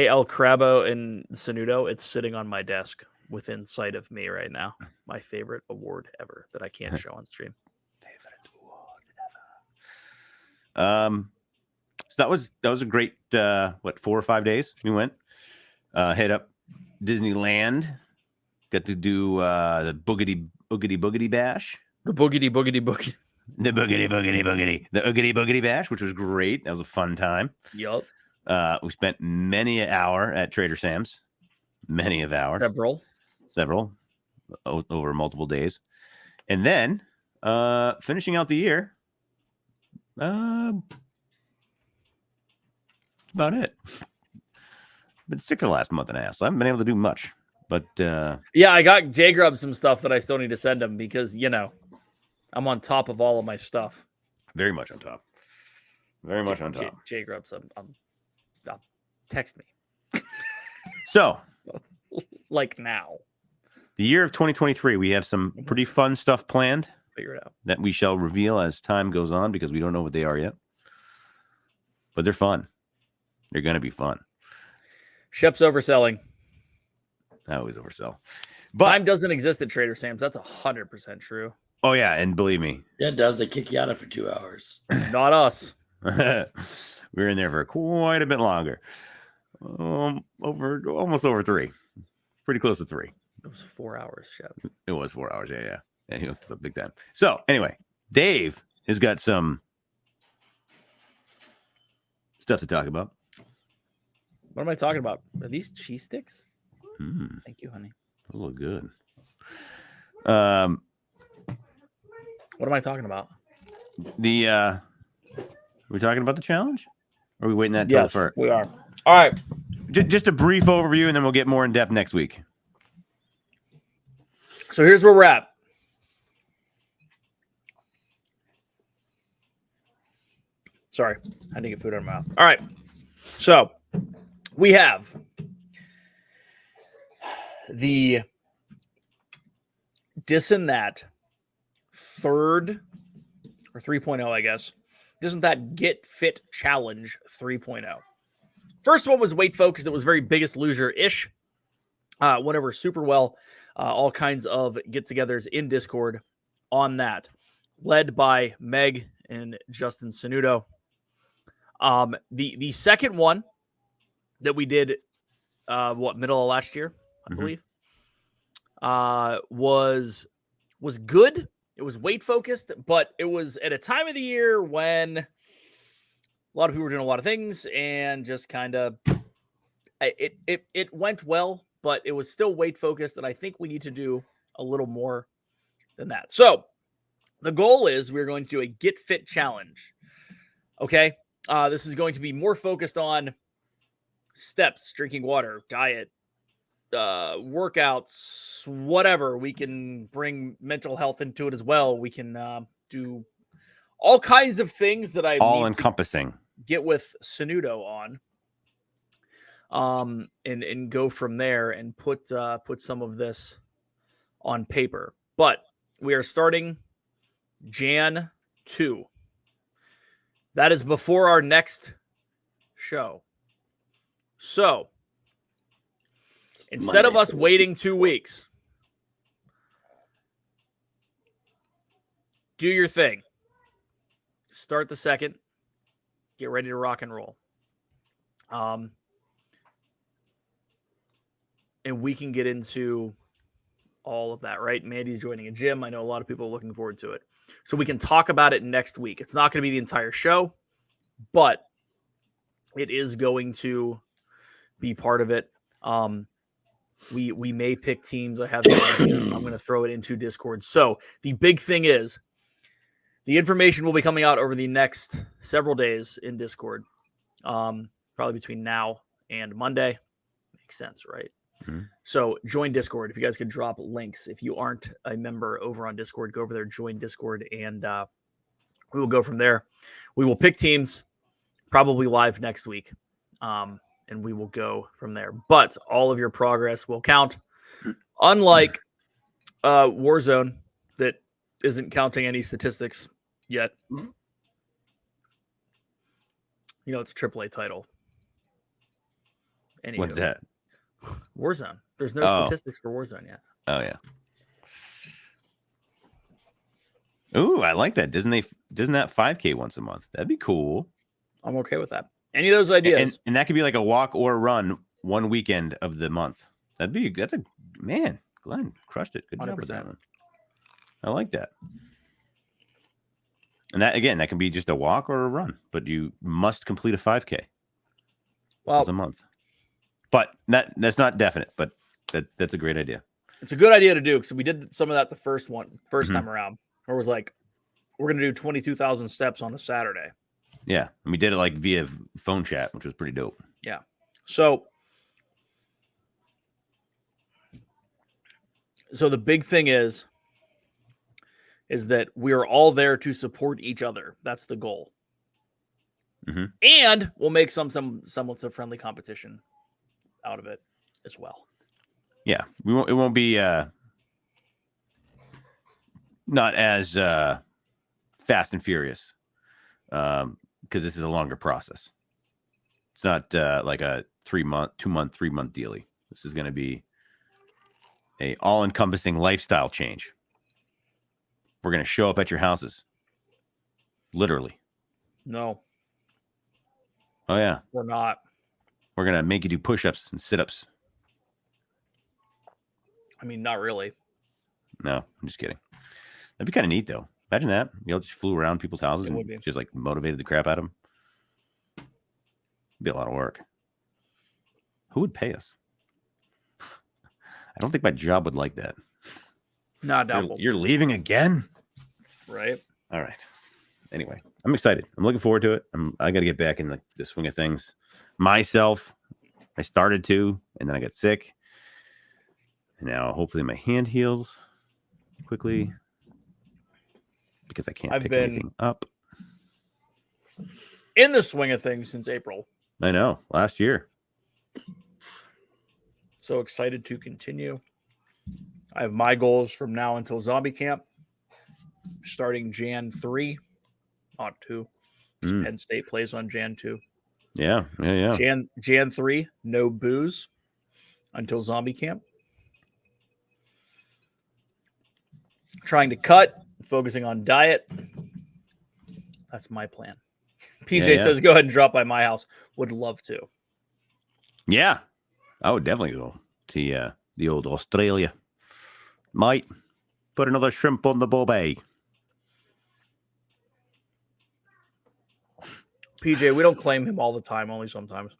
El Crabo and Sanudo, it's sitting on my desk within sight of me right now. My favorite award ever that I can't show on stream. Favorite award ever. So that was a great 4 or 5 days we went. Head up Disneyland. Got to do the boogity bash. The boogity boogie. The boogity boogity. The oogity boogity bash, which was great. That was a fun time. Yup. We spent many an hour at Trader Sam's. Many of hours. Several over multiple days. And then finishing out the year. That's about it. Been sick for the last month and a half, so I haven't been able to do much. But yeah, I got J Grub some stuff that I still need to send him because I'm on top of all of my stuff. Very much on top. Very much on top. J Grubs, text me. So, like now. The year of 2023, we have some pretty fun stuff planned. Figure it out. That we shall reveal as time goes on because we don't know what they are yet. But they're fun. They're going to be fun. Shep's overselling. I always oversell. But time doesn't exist at Trader Sam's. That's 100% true. Oh, yeah. And believe me. Yeah, it does. They kick you out after 2 hours. Not us. We were in there for quite a bit longer. Almost over 3. Pretty close to 3. It was 4 hours, Shep. It was 4 hours. Yeah. And he hooked up big time. So anyway, Dave has got some stuff to talk about. What am I talking about? Are these cheese sticks? Mm. Thank you, honey. Those look good. What am I talking about? We're talking about the challenge? Or are we waiting that till Yes, first? we are. All right. Just a brief overview, and then we'll get more in depth next week. So here's where we're at. Sorry, I had to get food out of my mouth. All right. So we have the Dis and That third or 3.0, I guess. Dis and That Get Fit Challenge 3.0. First one was weight focused. It was very Biggest Loser-ish. Went over super well. All kinds of get-togethers in Discord on that, led by Meg and Justin Sanudo. The second one that we did, middle of last year, I believe, was good. It was weight focused, but it was at a time of the year when a lot of people were doing a lot of things and just kind of it went well, but it was still weight focused. And I think we need to do a little more than that. So the goal is we're going to do a Get Fit Challenge. Okay. This is going to be more focused on steps, drinking water, diet, workouts, whatever. We can bring mental health into it as well. We can do all kinds of things that I all encompassing. Get with Sanudo on, and go from there and put some of this on paper. But we are starting Jan 2. That is before our next show. So instead of us waiting 2 weeks, do your thing. Start the second. Get ready to rock and roll. And we can get into all of that, right? Mandy's joining a gym. I know a lot of people are looking forward to it. So we can talk about it next week. It's not going to be the entire show, but it is going to be part of it. We may pick teams. I have some ideas. I'm going to throw it into Discord. So the big thing is the information will be coming out over the next several days in Discord, probably between now and Monday. Makes sense, right? Mm-hmm. So join Discord. If you guys could drop links. If you aren't a member over on Discord, go over there, join Discord, and we will go from there. We will pick teams probably live next week, and we will go from there. But all of your progress will count. Unlike Warzone, that isn't counting any statistics yet. You know, it's a AAA title. Anywho. What's that? Warzone. There's no statistics for Warzone yet. Oh yeah. Ooh, I like that. Doesn't that 5K once a month? That'd be cool. I'm okay with that. Any of those ideas? And that could be like a walk or run one weekend of the month. That's a man. Glenn crushed it. Good 100%. Job with that one. I like that. And that again, that can be just a walk or a run, but you must complete a 5K. Well, a month. But that's not definite, but that's a great idea. It's a good idea to do because we did some of that the first time around, where it was like, we're going to do 22,000 steps on a Saturday. Yeah. And we did it like via phone chat, which was pretty dope. Yeah. So the big thing is that we are all there to support each other. That's the goal. Mm-hmm. And we'll make some semblance of friendly competition out of it as well. Yeah, it won't be not as fast and furious because this is a longer process. It's not like a 2-month, 3-month dealie. This is going to be a all-encompassing lifestyle change. We're going to show up at your houses, literally. No. Oh yeah, we're not. We're going to make you do push-ups and sit-ups. I mean, not really. No, I'm just kidding. That'd be kind of neat, though. Imagine that. You all just flew around people's houses and just like motivated the crap out of them. It'd be a lot of work. Who would pay us? I don't think my job would like that. Not doubtful. You're leaving again? Right. All right. Anyway, I'm excited. I'm looking forward to it. I got to get back in the swing of things. Myself, I started to, and then I got sick. And now hopefully my hand heals quickly because I can't pick anything up. In the swing of things since April. I know. Last year. So excited to continue. I have my goals from now until zombie camp. Starting Jan 3, not 2. Penn State plays on Jan 2. Yeah. Jan 3, no booze until zombie camp. Trying to cut, focusing on diet. That's my plan. PJ says, go ahead and drop by my house. Would love to. Yeah. I would definitely go to the old Australia. Might put another shrimp on the bobby. PJ, we don't claim him all the time, only sometimes.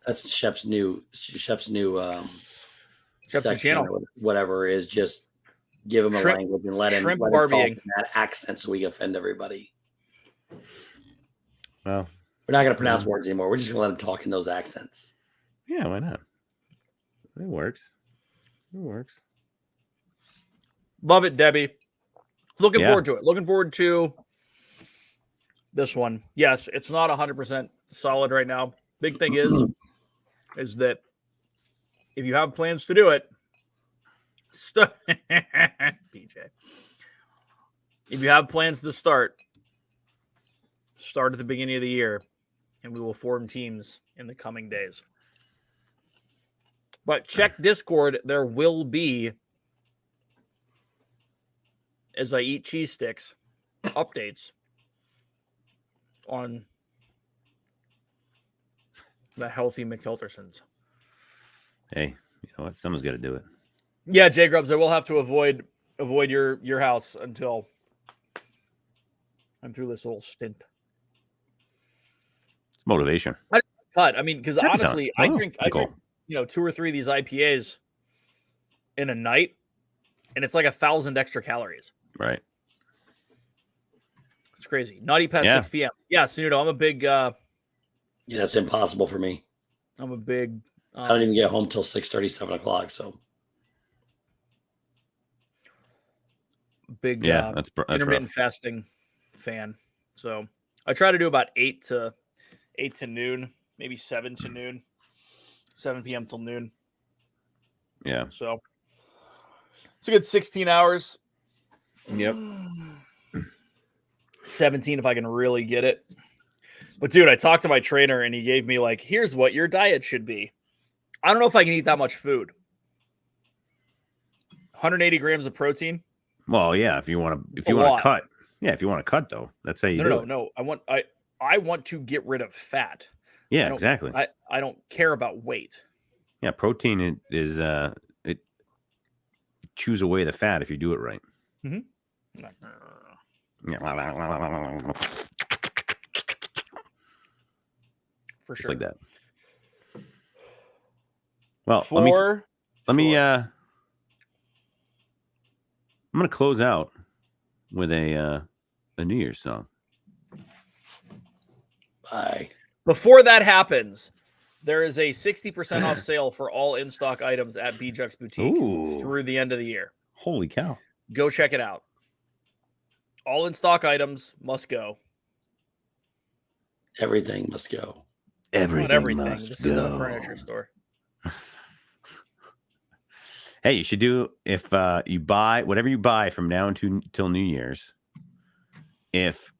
That's Shep's new Shep's section, or whatever it is. Just give him a language and let him talk in that accent so we can offend everybody. Well, we're not going to pronounce words anymore. We're just going to let him talk in those accents. Yeah, why not? It works. It works. Love it, Debbie. Looking forward to it. Looking forward to this one. Yes, it's not 100% solid right now. Big thing is that if you have plans to do it, PJ. If you have plans to start at the beginning of the year, and we will form teams in the coming days. But check Discord. There will be, as I eat cheese sticks, updates on the healthy McHiltersons. Hey, you know what? Someone's got to do it. Yeah, Jay Grubbs, I will have to avoid your house until I'm through this little stint. It's motivation. I mean, because honestly, I drink 2 or 3 of these IPAs in a night, and it's like 1,000 extra calories. Right. It's crazy. Not eat past 6 p.m. Yeah, Sunudo, I'm a big. Yeah, that's impossible for me. I'm a big. I don't even get home till 6:30, 7 o'clock. So. Big. That's intermittent fasting fan. So I try to do about 8 to noon, maybe 7 to noon, 7 p.m. till noon. Yeah. So it's a good 16 hours. Yep. 17 if I can really get it. But dude, I talked to my trainer and he gave me here's what your diet should be. I don't know if I can eat that much food. 180 grams of protein. Well, yeah, if you want to cut. Yeah, if you want to cut though, that's how you do it. No. I want to get rid of fat. Yeah, exactly. I don't care about weight. Yeah, protein is it chews away the fat if you do it right. Mm-hmm. For sure. Just like that. Well, let me I'm going to close out with a New Year's song. Bye. Before that happens, there is a 60% off sale for all in-stock items at BJUX Boutique through the end of the year. Holy cow. Go check it out. All in-stock items must go. Everything must go. Everything. This isn't a furniture store. Hey, you should do if you buy whatever you buy from now until New Year's. If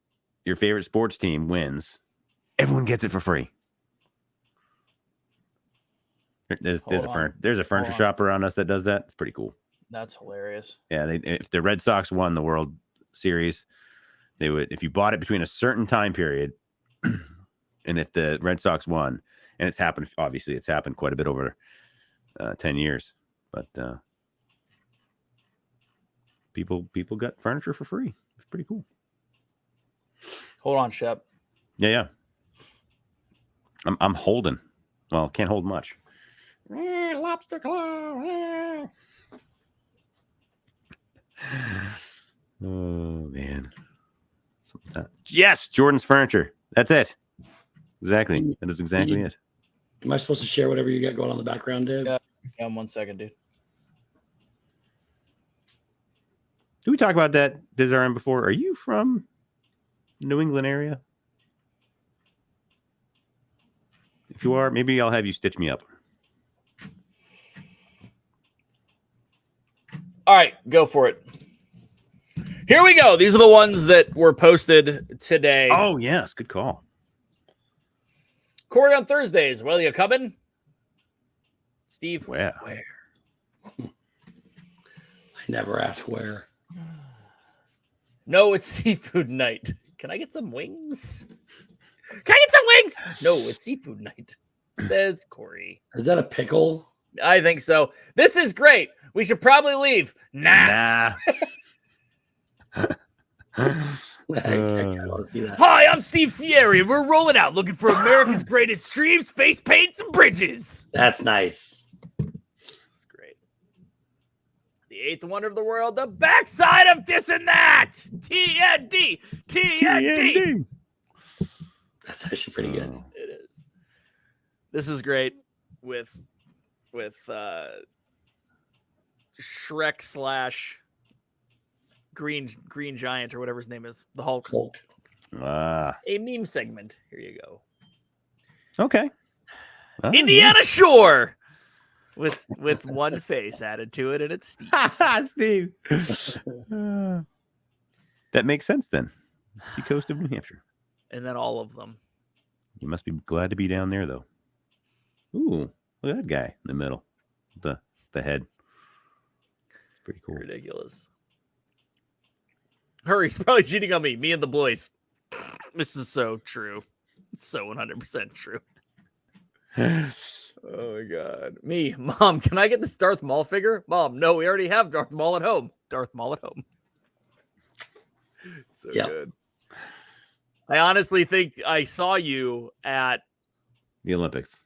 your favorite sports team wins, everyone gets it for free. There's a furniture shop around us that does that. It's pretty cool. That's hilarious. Yeah, if the Red Sox won the World Series, they would. If you bought it between a certain time period, and if the Red Sox won, and it's happened quite a bit over 10 years. But people got furniture for free. It's pretty cool. Hold on, Shep. Yeah. I'm holding. Well, can't hold much. Lobster claw. Oh man. Yes, Jordan's Furniture. That's it. Exactly. That is exactly it. Am I supposed to share whatever you got going on in the background, Dave? Yeah, 1 second, dude. Did we talk about that Dizarm before? Are you from New England area? If you are, maybe I'll have you stitch me up. All right, go for it. Here we go. These are the ones that were posted today. Oh, yes. Good call. Corey on Thursdays. Well, you coming? Steve? Where? I never ask where. No, it's seafood night. Can I get some wings? Can I get some wings? No, it's seafood night, says Corey. Is that a pickle? I think so. This is great. We should probably leave. Nah. I want to see that. Hi, I'm Steve Fieri, and we're rolling out looking for America's greatest streams, face paints, and bridges. That's nice. This is great. The eighth wonder of the world, the backside of this and that. TND. TND. That's actually pretty good. It is. This is great with Shrek / Green Giant or whatever his name is, the Hulk. A meme segment. Here you go. Okay. Indiana Shore with one face added to it, and it's Steve. Steve. That makes sense then. Seacoast of New Hampshire. And then all of them. You must be glad to be down there, though. Ooh, look at that guy in the middle. The head. Pretty cool. Ridiculous. Hurry, he's probably cheating on me and the boys. This is so true. It's so 100% true. Oh my God. Me, Mom, can I get this Darth Maul figure? Mom, no, we already have Darth Maul at home. Darth Maul at home. So good. I honestly think I saw you at the Olympics.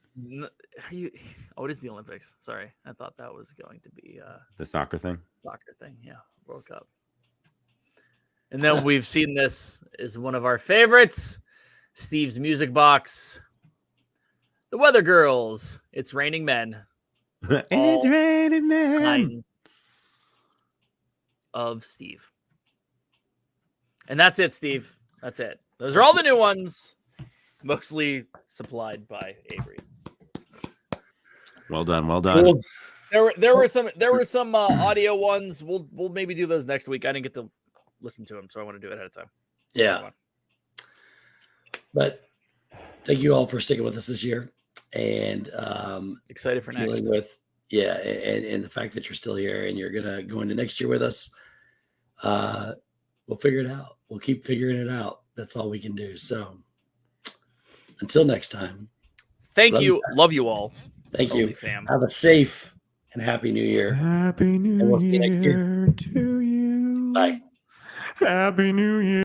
Oh, it is the Olympics. Sorry. I thought that was going to be the soccer thing. Yeah. World Cup. And then we've seen this is one of our favorites. Steve's music box. The Weather Girls. It's Raining Men. It's Raining Men. Of Steve. And that's it, Steve. That's it. Those are all the new ones. Mostly supplied by Avery. Well done. Well done. There were some audio ones. We'll maybe do those next week. I didn't get to listen to them, so I want to do it ahead of time. Yeah. But thank you all for sticking with us this year, and excited for next. And the fact that you're still here and you're gonna go into next year with us. We'll figure it out. We'll keep figuring it out. That's all we can do. So until next time. Thank you. Love you all. Thank you. Fam. Have a safe and happy new year. Happy New Year to you. Bye. Happy New Year.